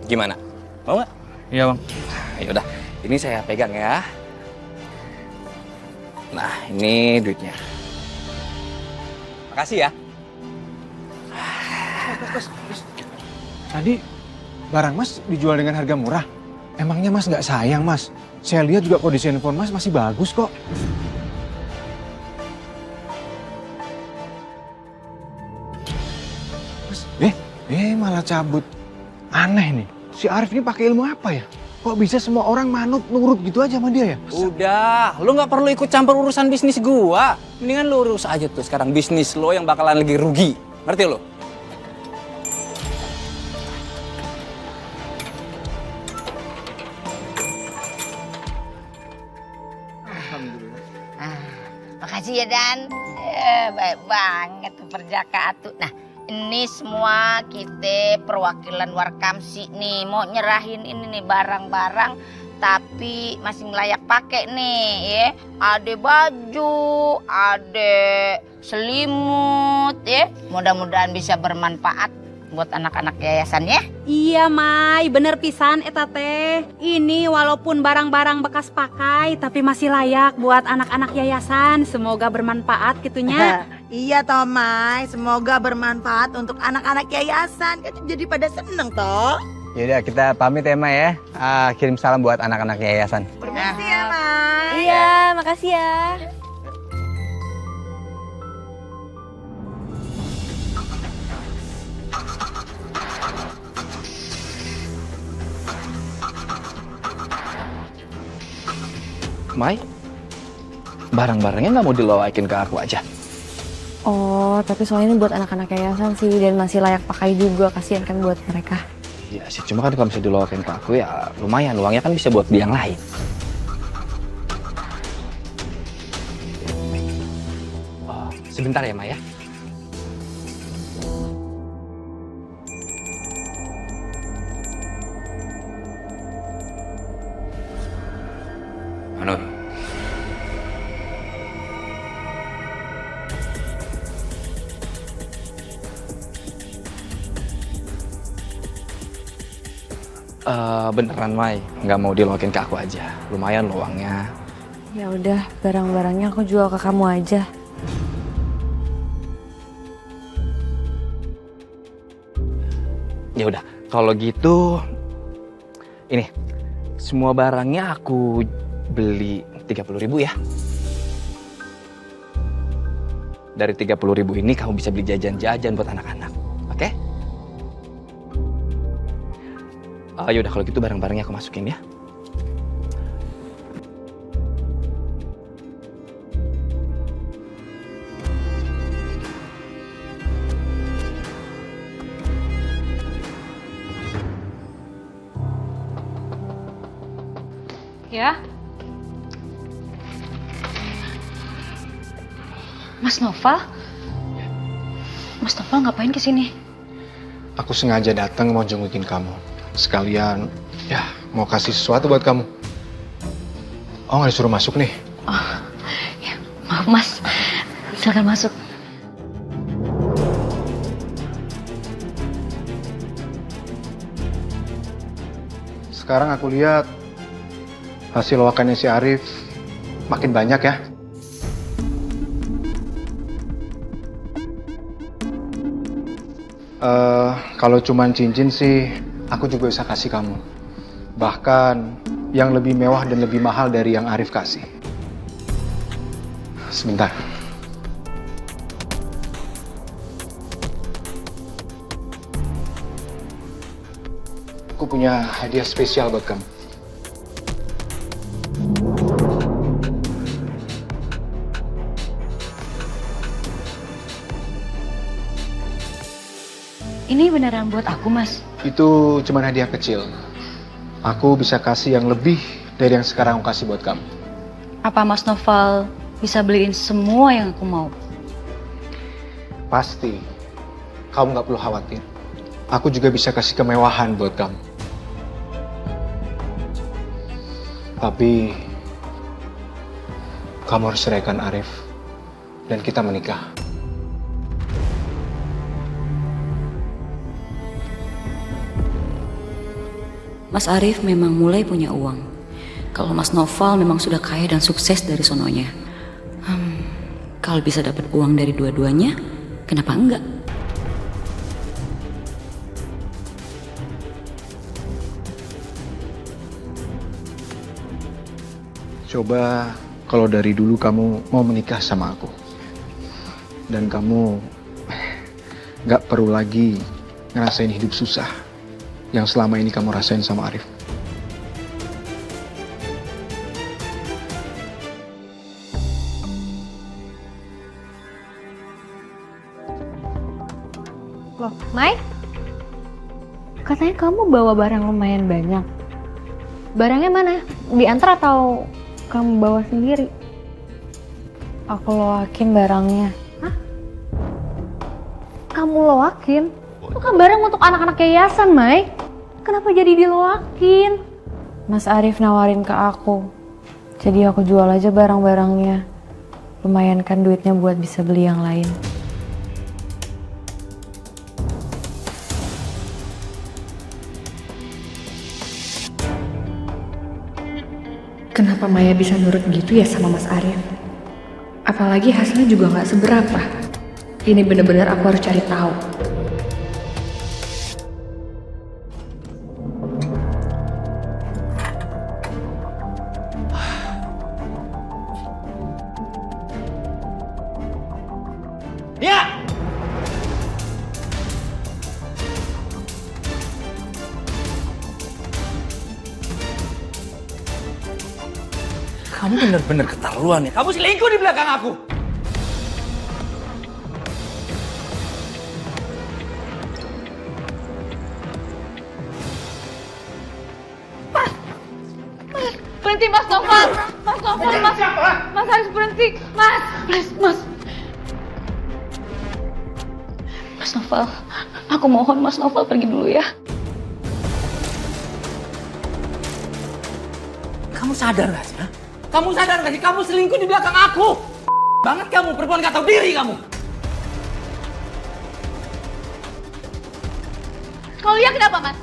S1: Gimana? Mau nggak?
S3: Iya, Bang.
S1: Ya udah, ini saya pegang ya. Nah, ini duitnya. Makasih ya.
S8: Tadi barang Mas dijual dengan harga murah. Emangnya Mas nggak sayang, Mas? Saya lihat juga kondisi handphone Mas masih bagus kok. Mas, malah cabut. Aneh nih. Si Arif ini pakai ilmu apa ya? Kok bisa semua orang manut nurut gitu aja sama dia ya?
S1: Udah, lu nggak perlu ikut campur urusan bisnis gua. Mendingan lu urus aja tuh sekarang bisnis lo yang bakalan lagi rugi. Ngerti lo?
S6: Makasih ya Dan. Baik banget tuh perjaka atuh. Nah, ini semua kita perwakilan Warkamsi nih mau nyerahin ini nih barang-barang tapi masih layak pakai nih ya. Ada baju, ada selimut ya. Mudah-mudahan bisa bermanfaat buat anak-anak yayasan ya.
S9: Iya, Mai, bener pisan eta teh. Ini walaupun barang-barang bekas pakai tapi masih layak buat anak-anak yayasan. Semoga bermanfaat gitunya.
S7: Iya toh Mai, semoga bermanfaat untuk anak-anak yayasan. Kan jadi pada seneng toh.
S5: Yaudah kita pamit ya, Ma ya. Kirim salam buat anak-anak yayasan.
S7: Permisi ya Mai.
S2: Iya, makasih ya.
S1: Mai, barang-barangnya nggak mau dilawakin ke aku aja.
S2: Oh, tapi soalnya ini buat anak-anak yayasan sih dan masih layak pakai juga. Kasihan kan buat mereka.
S1: Iya sih, cuma kan kalau bisa dilawakin ke aku ya lumayan, uangnya kan bisa buat beli yang lain. Oh, sebentar ya, Mai ya. Manut. Beneran Mai, nggak mau dilokin ke aku aja. Lumayan loh uangnya.
S2: Ya udah, barang-barangnya aku jual ke kamu aja.
S1: Ya udah, kalau gitu ini semua barangnya aku beli 30.000 ya. Dari 30.000 ini kamu bisa beli jajan-jajan buat anak-anak, oke? Yaudah kalau gitu barang-barangnya aku masukin ya.
S2: Ya. Mas Noval? Mas Noval ngapain kesini?
S8: Aku sengaja datang mau jengukin kamu. Sekalian, ya mau kasih sesuatu buat kamu. Oh, nggak disuruh masuk nih.
S2: Oh, ya, maaf Mas. Silakan masuk.
S8: Sekarang aku lihat hasil loakannya si Arif makin banyak ya. Kalau cuman cincin sih, aku juga bisa kasih kamu. Bahkan yang lebih mewah dan lebih mahal dari yang Arif kasih. Sebentar. Aku punya hadiah spesial buat kamu.
S2: Ini beneran buat aku, Mas.
S8: Itu cuma hadiah kecil. Aku bisa kasih yang lebih dari yang sekarang aku kasih buat kamu.
S2: Apa Mas Noval bisa beliin semua yang aku mau?
S8: Pasti. Kamu nggak perlu khawatir. Aku juga bisa kasih kemewahan buat kamu. Tapi kamu harus ceraikan Arif dan kita menikah.
S12: Mas Arif memang mulai punya uang. Kalau Mas Noval memang sudah kaya dan sukses dari sononya. Kalau bisa dapat uang dari dua-duanya, kenapa enggak?
S8: Coba kalau dari dulu kamu mau menikah sama aku. Dan kamu gak perlu lagi ngerasain hidup susah yang selama ini kamu rasain sama Arif.
S2: Loh, Mai? Katanya kamu bawa barang lumayan banyak. Barangnya mana? Diantar atau kamu bawa sendiri? Aku loakin barangnya. Hah? Kamu loakin? Itu kan barang untuk anak-anak yayasan, Mai. Kenapa jadi diloakin? Mas Arif nawarin ke aku. Jadi aku jual aja barang-barangnya. Lumayan kan duitnya buat bisa beli yang lain. Kenapa Maya bisa nurut gitu ya sama Mas Arif? Apalagi hasilnya juga nggak seberapa. Ini bener-bener aku harus cari tahu.
S1: Ya! Kamu bener-bener keterlaluan ya. Kamu selingkuh di belakang aku.
S2: Berhenti Mas Noval! Mas Noval, Mas harus berhenti! Mas, please, Mas! Mas Noval, aku mohon Mas Noval pergi dulu ya.
S1: Kamu sadar gak sih? Ha? Kamu sadar gak sih? Kamu selingkuh di belakang aku. Banget kamu, perempuan gak tahu diri kamu.
S2: Kalau iya kenapa, Mas?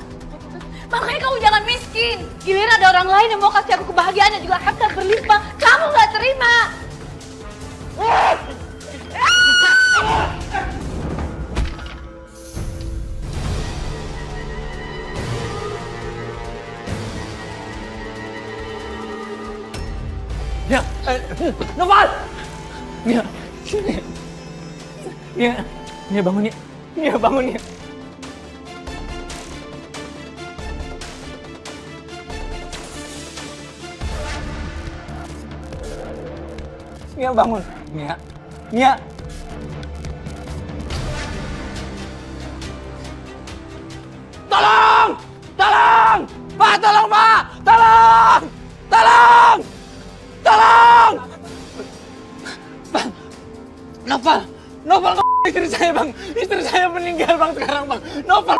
S2: Makanya kamu jangan miskin. Giliran ada orang lain yang mau kasih aku kebahagiaan yang juga harta berlimpah. Kamu gak terima.
S1: Ya, Noval! Ya, sini. Ya, bangun ya. Ya, bangun ya. Mia bangun. Mia. Tolong! Tolong! Pak, tolong, Pak! Tolong! Tolong! istri saya bang. Istri saya meninggal bang sekarang bang. Novel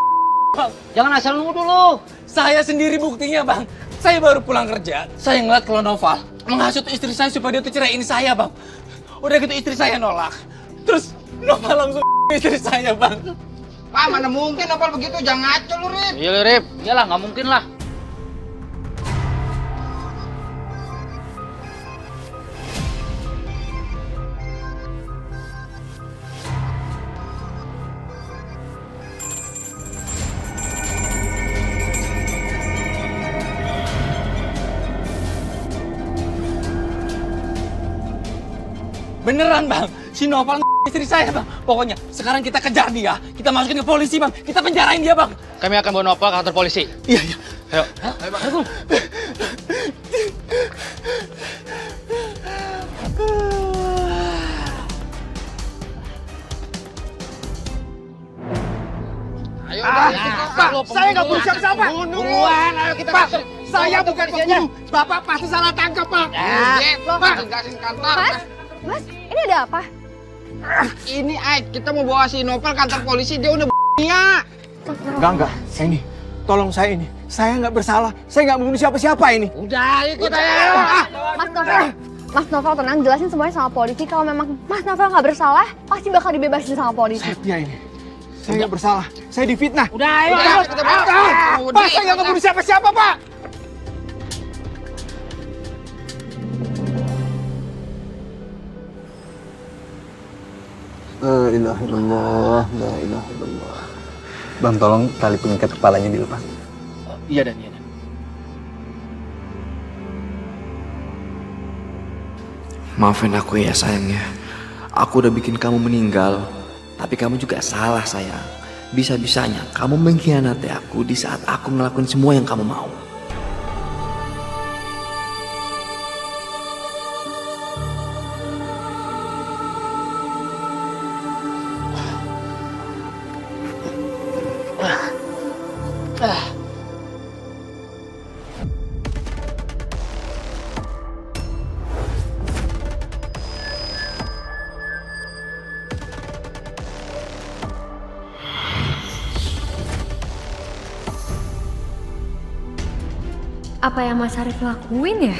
S1: bang.
S3: Jangan asal nuduh lu.
S1: Saya sendiri buktinya bang. Saya baru pulang kerja. Saya ngeliat kalau Novel menghasut istri saya supaya dia tuh ceraiin saya bang. Udah gitu istri saya nolak. Terus Novel langsung istri saya bang.
S10: Pak, mana mungkin Novel begitu? Jangan ngaco lu, Rip.
S3: Iya Rip, iyalah nggak mungkin lah.
S1: Beneran bang, si Novel istri saya bang. Pokoknya sekarang kita kejar dia, kita masukin ke polisi bang, kita penjarain dia bang.
S3: Kami akan bawa Novel ke kantor polisi.
S1: Iya iya.
S3: Ayo.
S10: Ayo,
S11: Pak, saya nggak bunuh siapa-siapa.
S10: Buruan, ayo kita
S11: Pak, saya bukan pembunuh. Bapak pasti salah tangkap, Pak.
S10: Pak, tegasin kantor.
S2: Mas, ini ada apa?
S10: Ini Aik, kita mau bawa si Novel kantor polisi, dia udah b***nya.
S11: Enggak. Ini, tolong saya ini. Saya nggak bersalah. Saya nggak membunuh siapa-siapa ini.
S10: Udah, ikut aja.
S2: Mas Novel tenang, jelasin semuanya sama polisi. Kalau memang Mas Novel nggak bersalah, pasti bakal dibebasin sama polisi.
S11: Saya ini. Saya nggak bersalah. Saya difitnah.
S10: Udah, ayo kita bawa.
S11: Pak, saya nggak membunuh siapa-siapa, Pak.
S5: La ilaha illallah, la ilaha illallah. Bang, tolong tali pengikat kepalanya dilepas.
S3: Iya Dan, iya Dan.
S1: Maafin aku ya sayangnya. Aku udah bikin kamu meninggal. Tapi kamu juga salah sayang. Bisa-bisanya kamu mengkhianati aku di saat aku ngelakuin semua yang kamu mau.
S2: Apa yang Mas Arif lakuin ya?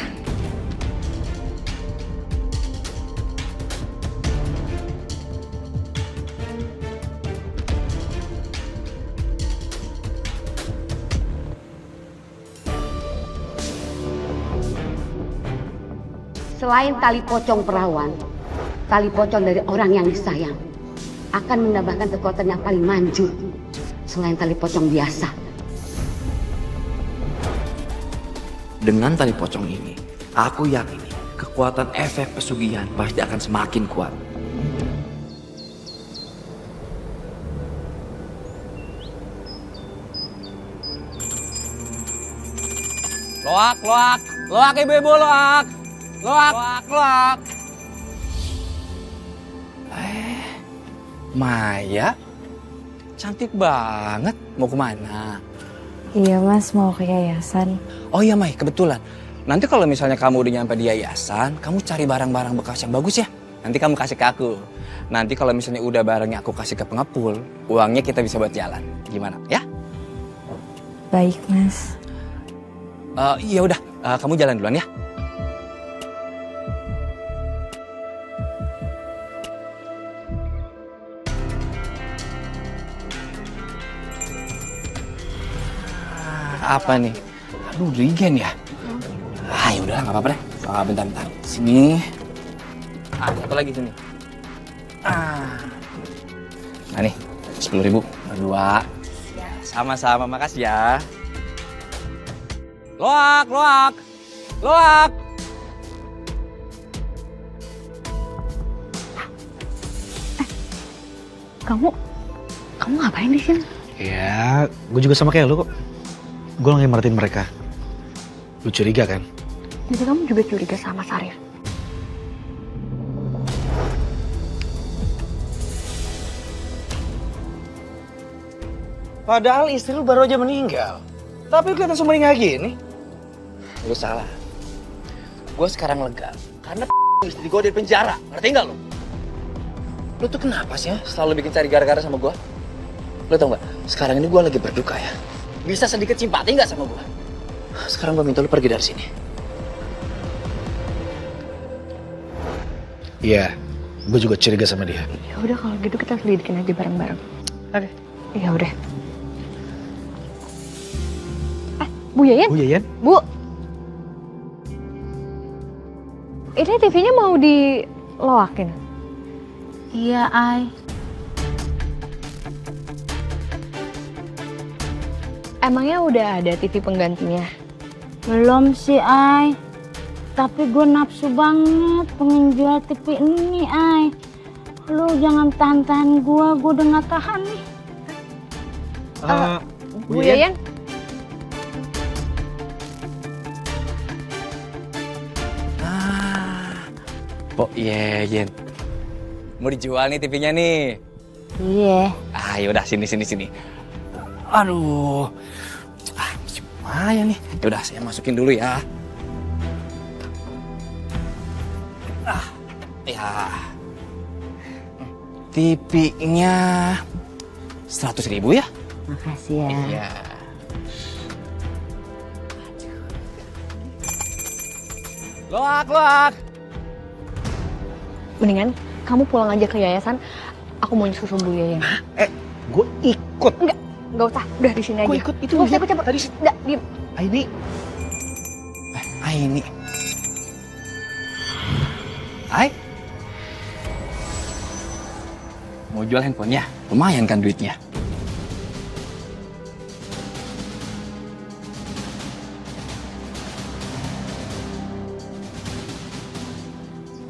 S6: Selain tali pocong perawan, tali pocong dari orang yang disayang akan menambahkan kekuatan yang paling manjur selain tali pocong biasa.
S1: Dengan tali pocong ini, aku yakin kekuatan efek pesugihan pasti akan semakin kuat. Loak, loak, loak ibu-ibu loak, loak, loak, loak. Maya, cantik banget. Mau kemana?
S2: Iya Mas, mau ke yayasan.
S1: Oh iya Mai, kebetulan. Nanti kalau misalnya kamu udah nyampe di yayasan, kamu cari barang-barang bekas yang bagus ya. Nanti kamu kasih ke aku. Nanti kalau misalnya udah barangnya aku kasih ke pengepul, uangnya kita bisa buat jalan. Gimana? Ya?
S2: Baik Mas.
S1: Iya udah, kamu jalan duluan ya. Apa nih? Aduh, regen ya? Ah, ya udahlah, nggak apa-apa deh. Bentar. Sini. Satu lagi sini. Nah nih, 10.000. Berdua. Sama-sama, makasih ya. Loak, loak, loak.
S2: Kamu ngapain di sini?
S3: Ya, gue juga sama kayak lu kok. Gue lagi merhatiin mereka. Lu curiga kan?
S2: Jadi kamu juga curiga sama Sarif?
S3: Padahal istri lu baru aja meninggal. Tapi lu kelihatan sumringah gini.
S1: Lu salah. Gue sekarang lega. Karena istri gue di penjara. Ngerti nggak lu? Lu tuh kenapa sih ya selalu bikin cari gara-gara sama gua? Lu tau gak, sekarang ini gua lagi berduka ya. Bisa sedikit simpati gak sama gua? Sekarang gua minta lu pergi dari sini.
S3: Iya, gue juga curiga sama dia.
S2: Ya udah kalau gitu kita selidikin aja bareng-bareng.
S3: Oke.
S2: Ya udah. Bu Yayan?
S3: Bu Yayan?
S2: Bu. Ini TV-nya mau diloakin?
S6: Iya, Ai.
S2: Emangnya udah ada TV penggantinya?
S6: Belum sih, Ai. Tapi gue nafsu banget pengen jual TV ini, Ai. Lu jangan tahan-tahan gue udah gak tahan nih.
S2: Bu Yayan?
S1: Oh iya, Yen. Mau dijual nih TV-nya nih.
S6: Iya.
S1: Ah, yaudah sini. Aduh. Lumayan nih. Yaudah, saya masukin dulu ya. Ya. TV-nya 100.000 ya?
S6: Makasih ya.
S1: Iya. Loak.
S2: Mendingan kamu pulang aja ke yayasan. Aku mau nyusul Bu Yayan.
S3: Gue ikut.
S2: Enggak usah. Udah di sini aja.
S3: Gue ikut itu.
S2: Nggak usah ikut-ikut.
S3: Tadi
S2: Enggak, diem.
S3: Aini.
S1: Aini. Hai. Mau jual handphonenya? Lumayan kan duitnya.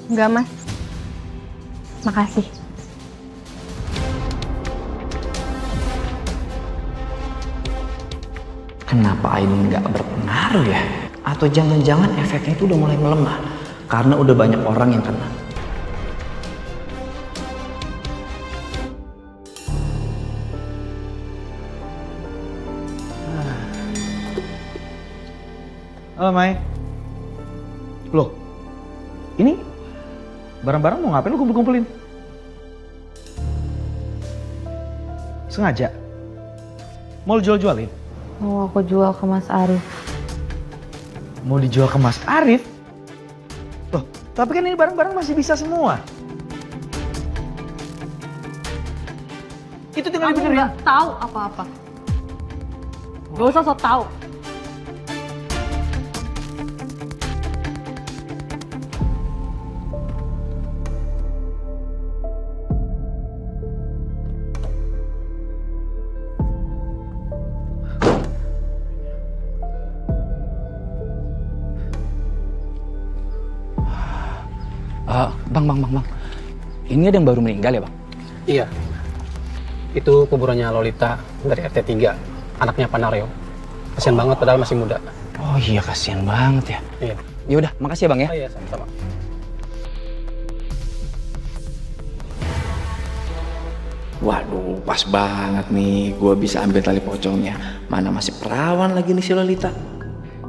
S2: Enggak, Mas. Makasih.
S1: Kenapa Aini nggak berpengaruh ya? Atau jangan-jangan efeknya itu udah mulai melemah karena udah banyak orang yang kena.
S3: Halo, Mai. Loh, ini barang-barang mau ngapain lu kumpul-kumpulin? Sengaja? Mau lu jual-jualin?
S2: Mau aku jual ke Mas Arif.
S3: Mau dijual ke Mas Arif? Loh, tapi kan ini barang-barang masih bisa semua. Itu tinggal
S2: Aku
S3: dibenerin.
S2: nggak tahu apa-apa. Gak usah sok tahu.
S1: Bang. Ini ada yang baru meninggal ya, Bang?
S13: Iya. Itu kuburannya Lolita dari RT 3, anaknya Pak Naryo. Kasian banget padahal masih muda.
S1: Oh iya, kasihan banget ya.
S13: Iya.
S1: Ya udah, makasih ya, Bang ya.
S13: Oh iya, sama-sama.
S1: Waduh, pas banget nih. Gua bisa ambil tali pocongnya. Mana masih perawan lagi nih si Lolita.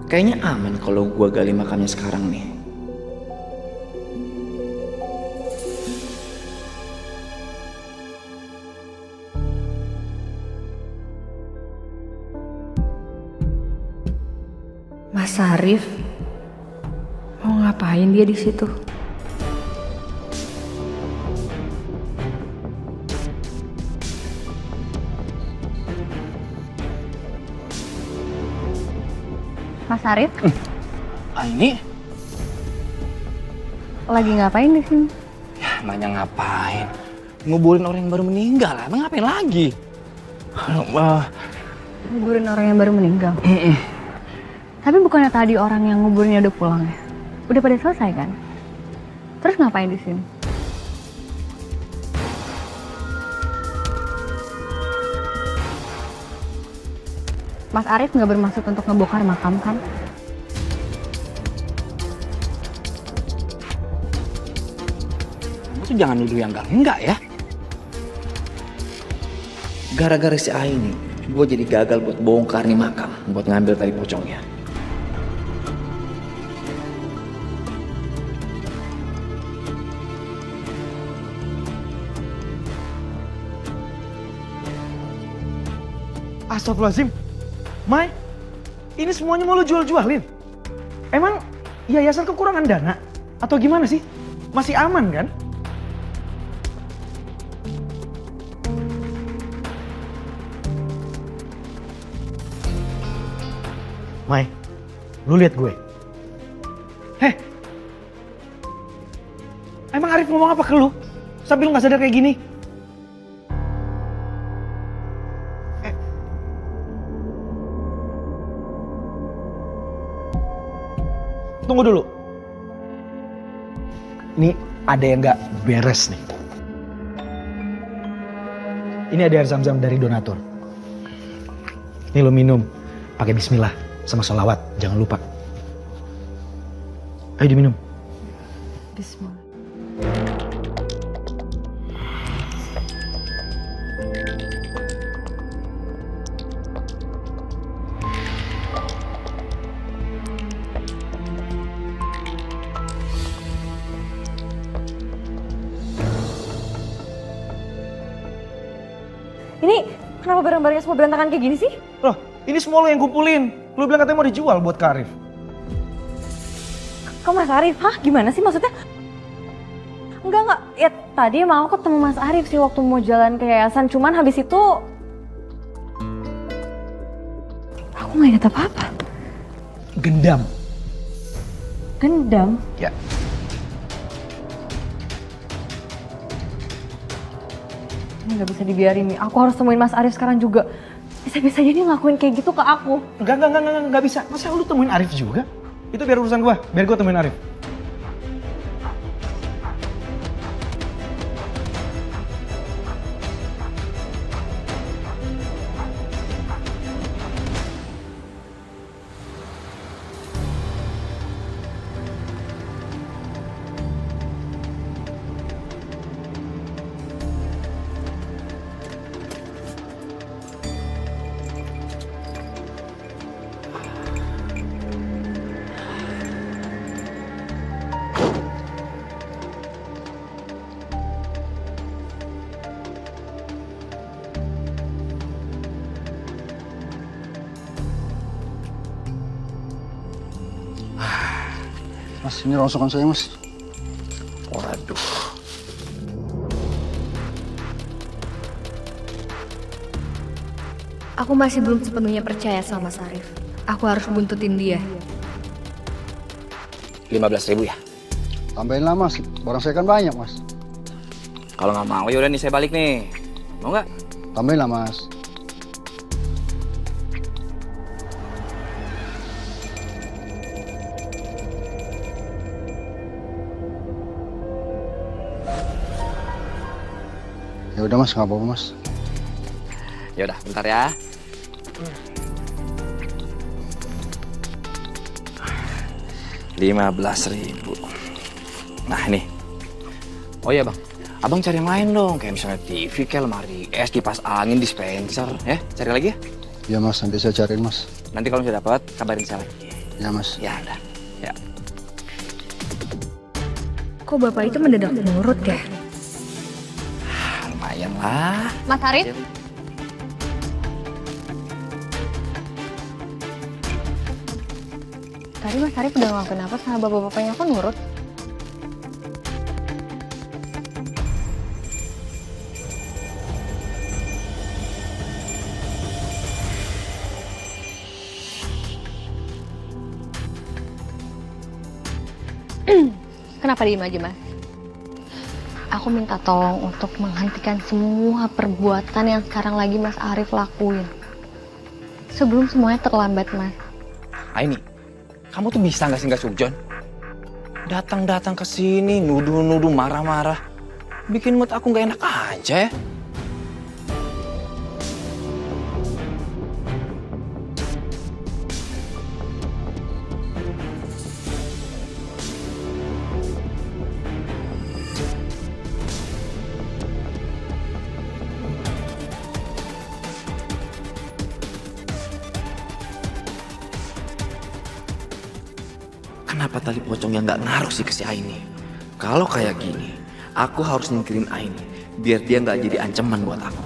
S1: Kayaknya aman kalau gua gali makamnya sekarang nih.
S2: Mas Arif mau ngapain dia di situ? Mas Arif
S1: Aini?
S2: lagi ngapain di sini?
S1: Ya, nanya ngapain? Nguburin orang yang baru meninggal lah. Emang ngapain lagi?
S2: Nguburin orang yang baru meninggal. Tapi bukannya tadi orang yang nguburinnya udah pulang ya? Udah pada selesai kan? Terus ngapain di sini? Mas Arif nggak bermaksud untuk ngebongkar makam kan?
S1: Kamu tuh jangan nuduh yang enggak ya. Gara-gara si Aini, gue jadi gagal buat bongkar nih makam, buat ngambil tali pocongnya.
S3: Astagfirullahaladzim. Mai, ini semuanya mau lo jual-jualin? Emang yayasan kekurangan dana? Atau gimana sih? Masih aman kan? Mai, lu lihat gue. Heh, emang Arif ngomong apa ke lu? Sampai lu gak sadar kayak gini? Tunggu dulu. Ini ada yang gak beres nih. Ini ada air zam-zam dari donatur. Ini lo minum, pakai bismillah sama sholawat, jangan lupa. Ayo diminum.
S2: Bismillah. Ini kenapa barang-barangnya semua berantakan kayak gini sih?
S3: Loh, ini semua lo yang kumpulin. Lo bilang katanya mau dijual buat ke Arif.
S2: Kok Mas Arif? Hah? Gimana sih maksudnya? Enggak. Ya tadi emang aku ketemu Mas Arif sih waktu mau jalan ke yayasan. Cuman habis itu aku nggak ingat apa-apa.
S3: Gendam.
S2: Gendam?
S3: Ya.
S2: Ini nggak bisa dibiarin nih. Aku harus temuin Mas Arif sekarang juga. Bisa-bisa jadi ngelakuin kayak gitu ke aku.
S3: Enggak bisa. Masa lu temuin Arif juga? Itu biar urusan gua. Biar gua temuin Arif.
S14: Mas, ini rongsokan saya, Mas.
S1: Waduh.
S2: Aku masih belum sepenuhnya percaya sama Mas Arif. Aku harus buntutin dia.
S1: 15.000 ya?
S14: Tambahin lah, Mas. Barang saya kan banyak, Mas.
S1: Kalau nggak mau yaudah nih saya balik nih. Mau nggak?
S14: Tambahin lah, Mas. Ya udah, Mas, nggak apa-apa, Mas.
S1: Ya udah, bentar ya. $15.000. Nah ini. Oh iya bang, abang cari yang lain dong. Kayak misalnya TV, kayak lemari es, kipas angin, dispenser. Ya, cari lagi ya.
S14: Ya, Mas, nanti saya cariin, Mas.
S1: Nanti kalau sudah dapat, kabarin saya lagi.
S14: Ya, Mas.
S1: Ya udah. Ya.
S2: Kok bapak itu mendadak nurut ya?
S1: Lumayan lah.
S2: Mas Arif? Tadi Mas Arif udah ngelakuin apa sama bapak-bapaknya, kok nurut? Kenapa diem aja, Mas? Aku minta tolong untuk menghentikan semua perbuatan yang sekarang lagi Mas Arif lakuin. Sebelum semuanya terlambat, Mas.
S1: Aini, kamu tuh bisa nggak sih nggak sujon? Datang-datang ke sini, nuduh-nuduh, marah-marah. Bikin mood aku nggak enak aja ya. Kenapa tali pocong yang nggak ngaruh sih ke si Aini? Kalau kayak gini, aku harus nyingkirin Aini biar dia nggak jadi ancaman buat aku.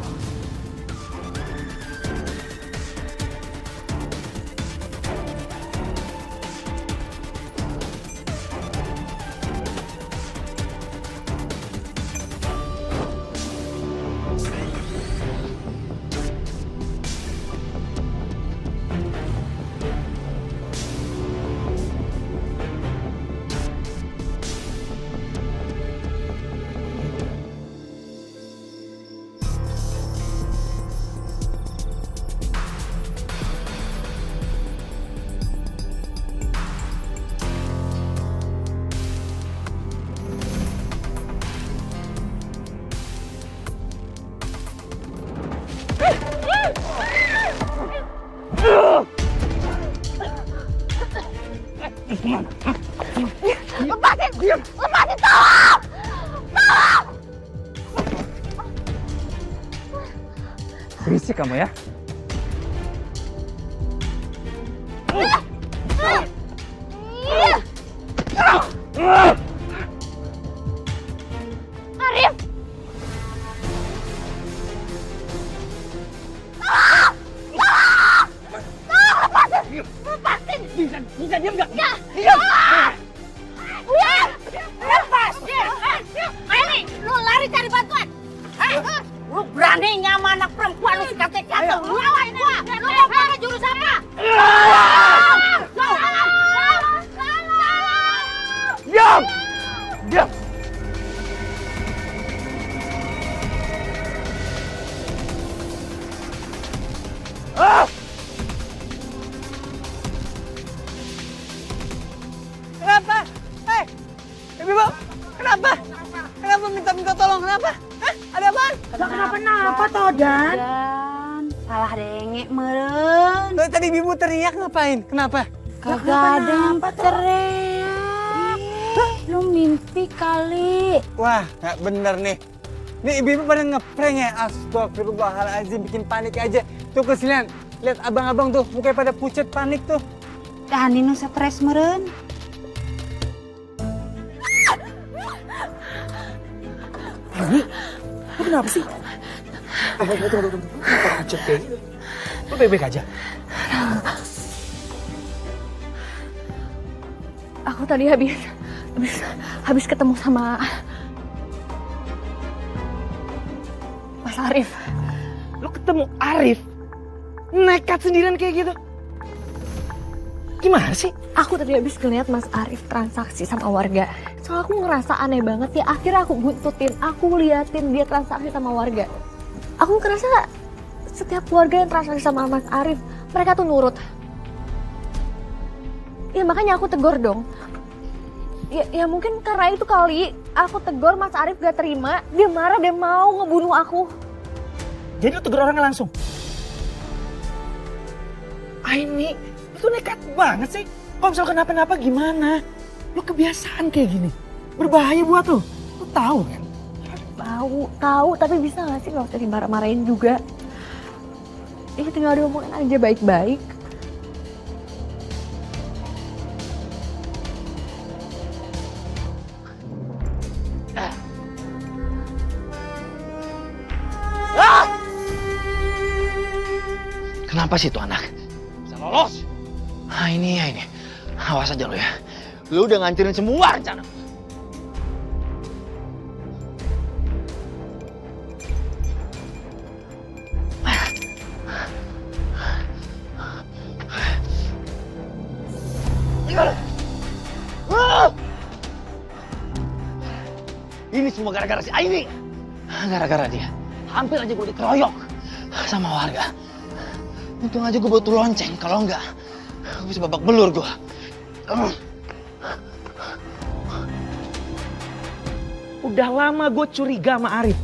S11: kemana?
S7: Lepasin! Lepasin, tolong! Tolong!
S1: Berisik kamu ya.
S7: Arif! Lepasin! Bisa diam nggak? Ya! Diam! Diam! Lepas! Meli, lu lari cari bantuan! Lu beraninya sama anak perempuan lu sikat-sikat tuh! Lu lawan gua! Lu mau pakai jurus apa?
S11: Diam! Diam!
S4: Kenapa? Hei, Ibu, kenapa? Kenapa minta tolong? Kenapa? Hah? Ada apaan?
S7: Kenapa-napa toh, Dan?
S6: Dan salah dengek meren.
S4: Tadi Ibu teriak ngapain? Kenapa?
S6: Kagak ada yang teriak. Lu mimpi kali.
S11: Wah, nggak bener nih. Nih ibu-ibu pada ngeprank ya. Astagfirullahaladzim, bikin panik aja. Tuh kesinian, lihat abang-abang tuh, mukanya pada pucat panik tuh.
S6: Dan ini stres meren.
S3: Lu kenapa sih? Tunggu. Kenapa pucat kayak gitu? Lu baik-baik aja?
S2: Aku tadi habis ketemu sama Mas Arif.
S3: Lu ketemu Arif? Nekat sendirian kayak gitu? Gimana sih?
S2: Aku tadi habis ngeliat Mas Arif transaksi sama warga. Soalnya aku ngerasa aneh banget ya. Akhirnya aku buntutin, aku liatin dia transaksi sama warga. Aku ngerasa setiap warga yang transaksi sama Mas Arif, mereka tuh nurut. Ya makanya aku tegur dong. Ya mungkin karena itu kali aku tegur Mas Arif gak terima. Dia marah, dia mau ngebunuh aku.
S3: Jadi lu tegur orangnya langsung? Aini, itu nekat banget sih. Kalau misal kenapa-napa gimana? Lu kebiasaan kayak gini. Berbahaya buat lu. Lu tahu kan?
S2: Tahu, tapi bisa gak sih gak usah dimarah-marahin juga. Ya tinggal diomongin aja baik-baik.
S1: Kenapa sih itu anak? Bisa lolos? Ini. Awas aja lo ya. Lu udah ngancurin semua rencana. Ini semua gara-gara si Aini. Gara-gara dia. Hampir aja gue dikeroyok sama warga. Untung aja gue bawa tuh lonceng. Kalau enggak, gue bisa babak belur gue.
S3: Udah lama gue curiga sama Arif.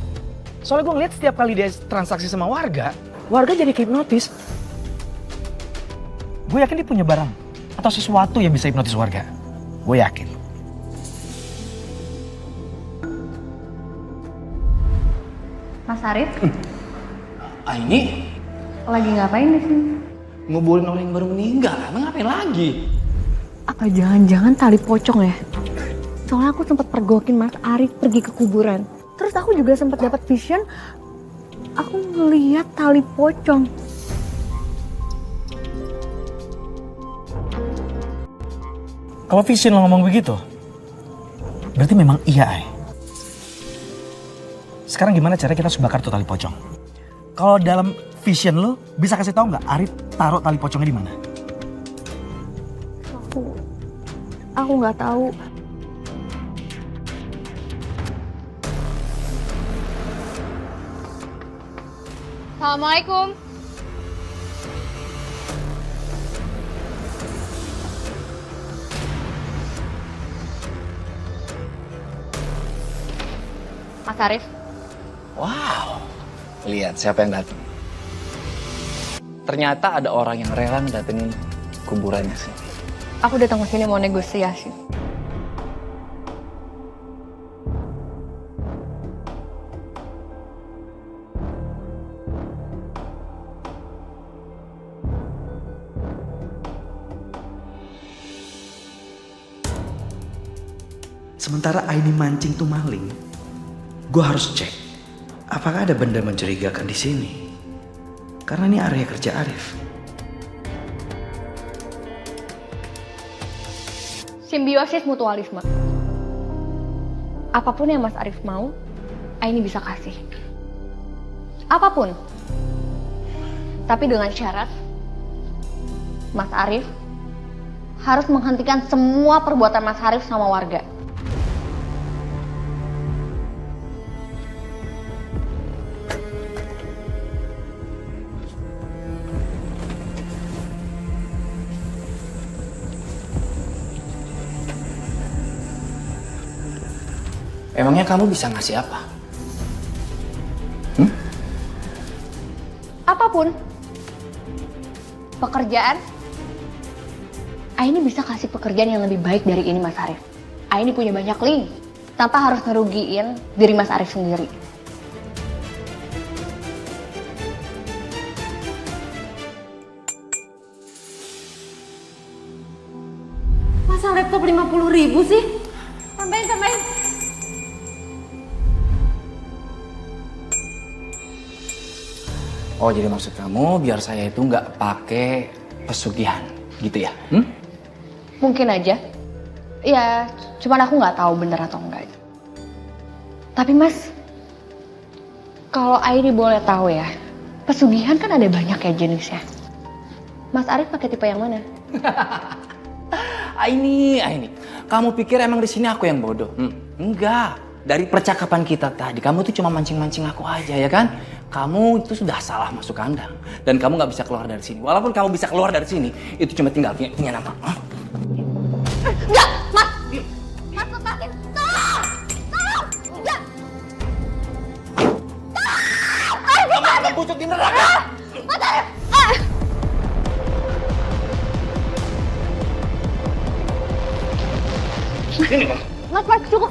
S3: Soalnya gue ngeliat setiap kali dia transaksi sama warga jadi hipnotis. Gue yakin dia punya barang atau sesuatu yang bisa hipnotis warga. Gue yakin.
S2: Mas Arif,
S1: Aini?
S2: lagi ngapain di sini?
S1: Nguburin orang yang baru meninggal. Emang ngapain lagi?
S2: Apa jangan-jangan tali pocong ya? Soalnya aku sempat pergokin Mas Arif pergi ke kuburan. Terus aku juga sempat dapat vision. Aku ngeliat tali pocong.
S3: Kalau vision lo ngomong begitu, berarti memang iya, Ay. Sekarang gimana caranya kita harus bakar tuh tali pocong? Kalau dalam vision lo, bisa kasih tahu nggak Arif taruh tali pocongnya di mana?
S2: Aku nggak tahu.
S9: Assalamualaikum.
S2: Mas Arif.
S1: Wow. Lihat siapa yang datang. Ternyata ada orang yang rela ngedatengin kuburannya sini.
S2: Aku datang ke sini mau negosiasi.
S15: Sementara Aini mancing tuh maling, gue harus cek apakah ada benda mencurigakan di sini. Karena ini area kerja Arif.
S2: Simbiosis mutualisme. Apapun yang Mas Arif mau, Aini bisa kasih. Apapun. Tapi dengan syarat, Mas Arif harus menghentikan semua perbuatan Mas Arif sama warga.
S1: Emangnya kamu bisa ngasih apa?
S2: Apapun. Pekerjaan. Aini bisa kasih pekerjaan yang lebih baik dari ini Mas Arif. Aini punya banyak link. Tanpa harus ngerugiin diri Mas Arif sendiri.
S7: Masa laptop 50.000 sih? Tambahin.
S1: Oh, jadi maksud kamu biar saya itu nggak pakai pesugihan, gitu ya?
S2: Mungkin aja. Ya, cuman aku nggak tahu bener atau enggak. Tapi Mas, kalau Aini boleh tahu ya, pesugihan kan ada banyak ya jenisnya. Mas Arif pakai tipe yang mana?
S1: Aini, kamu pikir emang di sini aku yang bodoh? Enggak. Dari percakapan kita tadi, kamu tuh cuma mancing-mancing aku aja ya kan? Kamu itu sudah salah masuk kandang dan kamu nggak bisa keluar dari sini. Walaupun kamu bisa keluar dari sini, itu cuma tinggal punya nama.
S7: Enggak, Mas! Mas, lepasin! Tolong! Enggak! Arif, lepasin!
S1: Busuk di neraka!
S7: Mas Arif!
S1: Ini, Mas.
S7: Mas, cukup!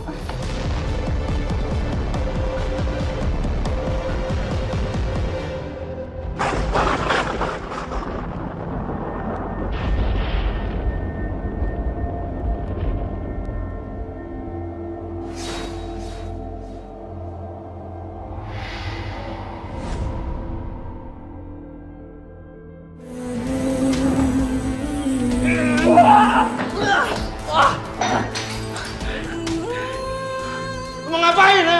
S8: Mau ngapain, ha?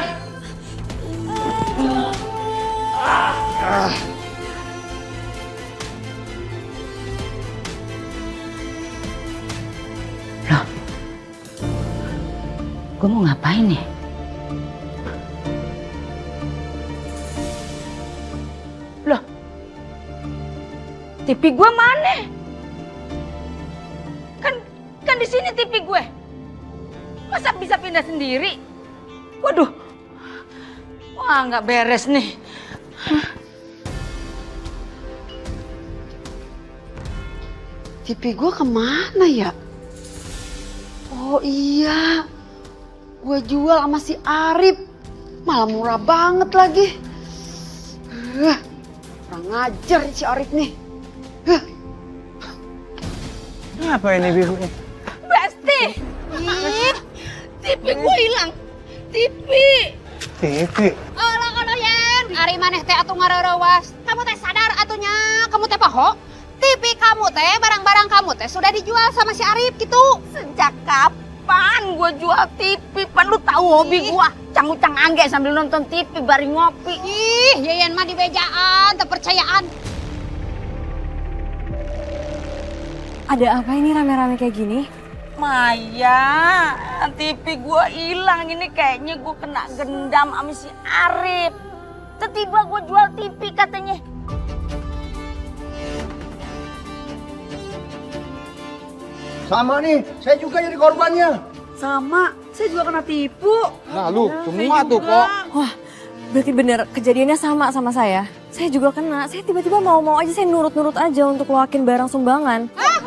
S6: Gue mau ngapain ya? Loh, TV gue mana? Kan di sini TV gue. Masa bisa pindah sendiri? Waduh, wah nggak beres nih.
S16: TV gue kemana ya? Oh iya, gue jual sama si Arif. Malah murah banget lagi. Kurang ngajar si Arif nih.
S11: Apa ini Bibu?
S7: Besti! Ih, TV gue hilang. TV!
S11: TV?
S9: Kalau yen, ari maneh teh atuh ngarerewas. Kamu teh sadar atunya, kamu teh poho. TV kamu teh, barang-barang kamu teh sudah dijual sama si Arif gitu.
S6: Sejak kapan gue jual TV? Pan lu tahu hobi gue canggucang angge sambil nonton TV bari ngopi.
S9: Ih, yeyen mah dibejaan, terpercayaan.
S2: Ada apa ini rame-rame kayak gini?
S6: Maya, TV gue hilang ini kayaknya gue kena gendam sama si Arif. Tiba-tiba gue jual TV katanya.
S14: Sama nih, saya juga jadi korbannya.
S16: Sama, saya juga kena tipu.
S8: Nah lu, semua tuh kok.
S2: Wah, berarti bener kejadiannya sama saya. Saya juga kena. Saya tiba-tiba mau-mau aja, saya nurut-nurut aja untuk loakin barang sumbangan.
S9: Hah?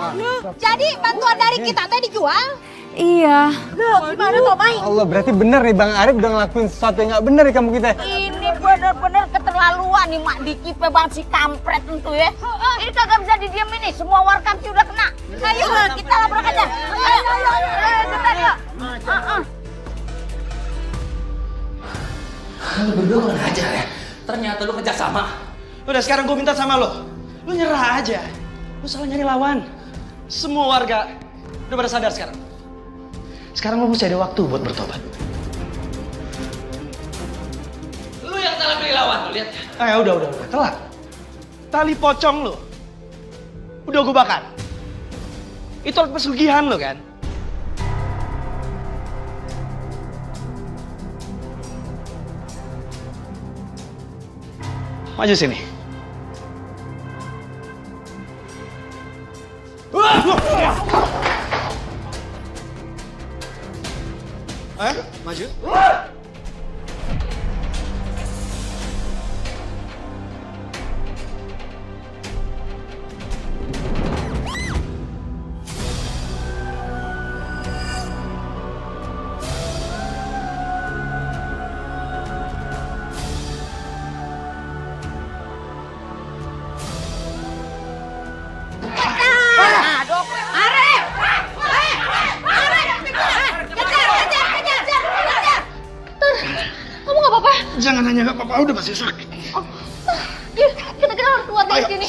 S7: Jadi bantuan dari kita teh dijual?
S9: Iya.
S7: Loh, gimana toh, Mai?
S11: Allah, berarti bener nih Bang Arif udah ngelakuin sesuatu yang nggak bener di kampung kita.
S6: Ini bener-bener keterlaluan nih Mak Diki bang si kampret itu ya. Ini kagak bisa didiemin nih, semua warkam sih udah kena. Ayo kita labrak aja. Ayo, cepetan yuk.
S15: Lu berdua kurang ajar ya. Ternyata lu kerjasama.
S3: Udah sekarang gue minta sama lo. Lu nyerah aja. Lu salah nyari lawan. Semua warga udah pada sadar sekarang. Sekarang lu mesti ada waktu buat bertobat.
S15: Lu yang salah pilih lawan, lu lihat.
S3: Udah. Telat. Tali pocong lu. Udah gue bakar. Itu alat pesugihan lo kan? Maju sini. Maju. Jangan hanya gak apa-apa, udah pasti sakit.
S7: Kita harus keluar dari sini.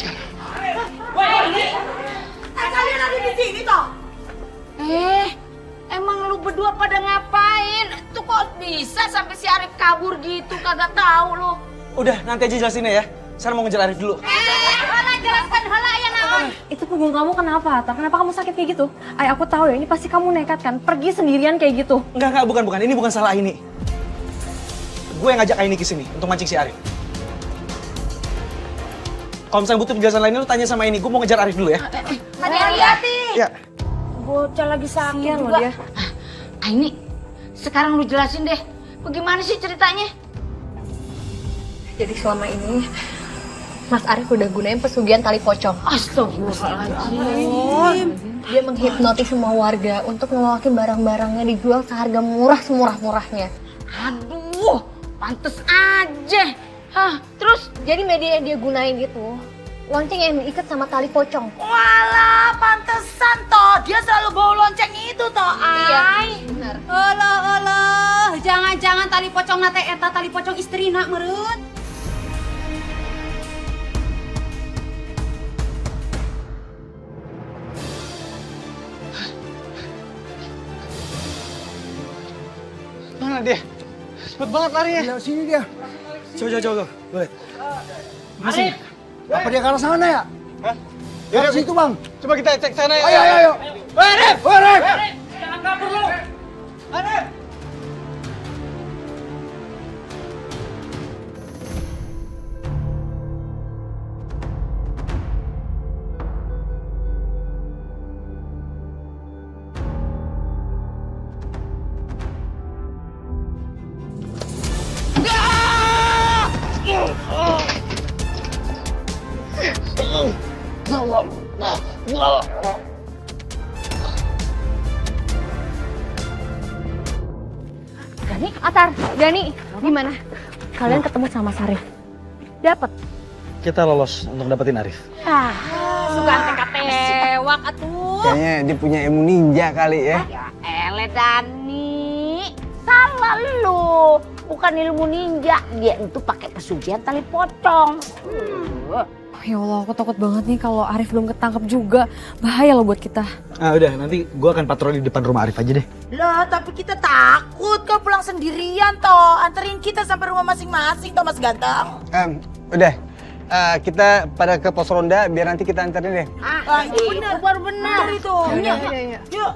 S7: Kalian ada di sini toh?
S6: Emang lu berdua pada ngapain? Tuh kok bisa sampai si Arif kabur gitu, kagak tahu lu.
S3: Udah, nanti aja jelasinnya ya. Sekarang mau ngejar Arif dulu.
S6: Hala jelaskan hala ya naon.
S2: Itu punggung kamu kenapa, Atta? Kenapa kamu sakit kayak gitu? Aku tahu ya, ini pasti kamu nekat kan? Pergi sendirian kayak gitu.
S3: Enggak, bukan. Ini bukan salah Aini. Gue yang ngajak Aini ke sini untuk mancing si Arif. Kalau misalnya butuh penjelasan lainnya, lu tanya sama Aini. Gue mau ngejar Arif dulu ya.
S6: Hati-hati.
S3: Ya.
S6: Bocah lagi sakit
S2: Kasian loh
S6: juga.
S2: dia.
S6: Aini, sekarang lu jelasin deh. Bagaimana sih ceritanya?
S2: Jadi selama ini Mas Arif udah gunain pesugihan tali pocong.
S6: Astagfirullahaladzim.
S2: Dia menghipnotis semua warga untuk ngelokin barang-barangnya dijual seharga murah semurah-murahnya.
S6: Aduh, pantes aja. Terus?
S2: Jadi media yang dia gunain itu lonceng yang diikat sama tali pocong.
S6: Walah, pantesan toh. Dia selalu bawa lonceng itu toh, Ay.
S2: Iya, benar.
S9: Alah, jangan-jangan tali pocong nate eta tali pocong istrina meureun.
S11: Mana dia? Cepet banget lari ya.
S14: Di sini dia.
S3: Coba. Boleh.
S14: Arif. Apa dia ke arah sana ya?
S11: Hah?
S14: Ke situ bang.
S11: Coba kita cek sana ya.
S14: Ayo.
S11: Arif!
S14: Arif!
S11: Jangan kabur lu! Arif!
S2: Dani, Atar, Dani, gimana? Kalian ketemu sama Sarif? Dapat?
S3: Kita lolos untuk dapetin Arif.
S6: Suka teka-tewak atuh.
S11: Kayaknya dia punya ilmu ninja kali ya.
S6: Ele Dani, salah lu. Bukan ilmu ninja, dia itu pakai pesugihan tali pocong.
S2: Ya Allah, aku takut banget nih kalau Arif belum ketangkep juga. Bahaya loh buat kita.
S3: Udah, nanti gue akan patroli di depan rumah Arif aja deh.
S6: Lah, tapi kita takut kau pulang sendirian toh. Anterin kita sampai rumah masing-masing toh, Mas Ganteng.
S11: Udah. Kita pada ke pos ronda biar nanti kita anterin deh.
S6: Itu benar, baru benar itu.
S2: Iya.
S6: Yuk.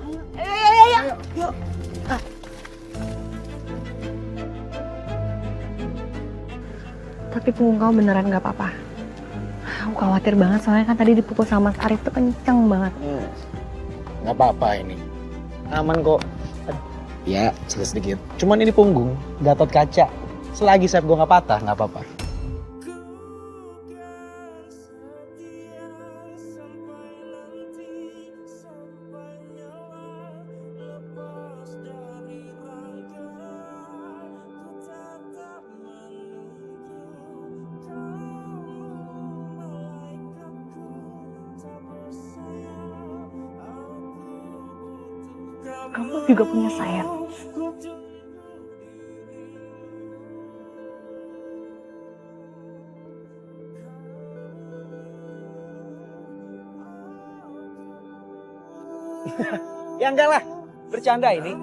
S6: Yuk.
S2: Tapi punggung kamu beneran gak apa-apa. Aku khawatir banget soalnya kan tadi dipukul sama Mas Arif tuh kenceng banget.
S3: Gak apa-apa ini. Aman kok. Ya, sedikit. Cuman ini punggung, Gatot kaca. Selagi sayap gue gak patah, gak apa-apa.
S2: kamu juga punya saya.
S3: Ya enggak lah, bercanda ini.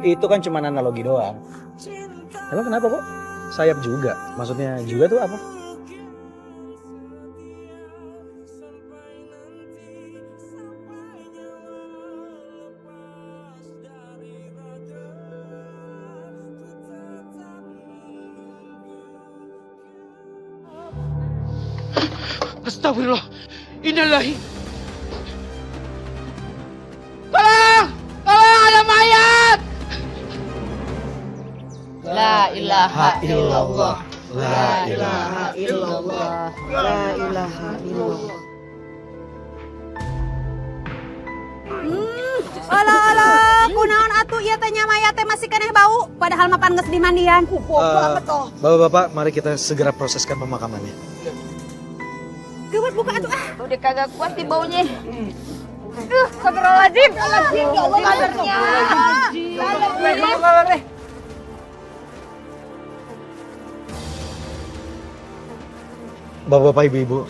S3: Itu kan cuma analogi doang. Emang kenapa kok? Sayap juga. Maksudnya juga tuh apa?
S4: Astagfirullah. Innalillahi. Tolong! Tolong, ada mayat!
S6: La ilaha illallah.
S4: La ilaha
S6: illallah. La ilaha illallah.
S9: Alah, kunaon atuh ieu teh nya mayat teh masih keneh bau, padahal mah pan geus di mandian.
S3: Bapak-bapak, mari kita segera proseskan pemakamannya.
S9: Gawat buka atuh ah.
S6: Udah kagak kuat di baunya.
S9: Astagfirullahaladzim. Ya Allah, kadarnya.
S3: Bapak-bapak, ibu-ibu,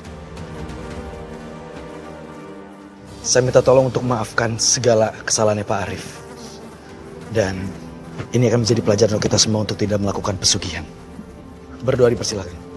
S3: saya minta tolong untuk maafkan segala kesalahannya Pak Arif. Dan ini akan menjadi pelajaran untuk kita semua untuk tidak melakukan pesugihan. Berdoa dipersilakan.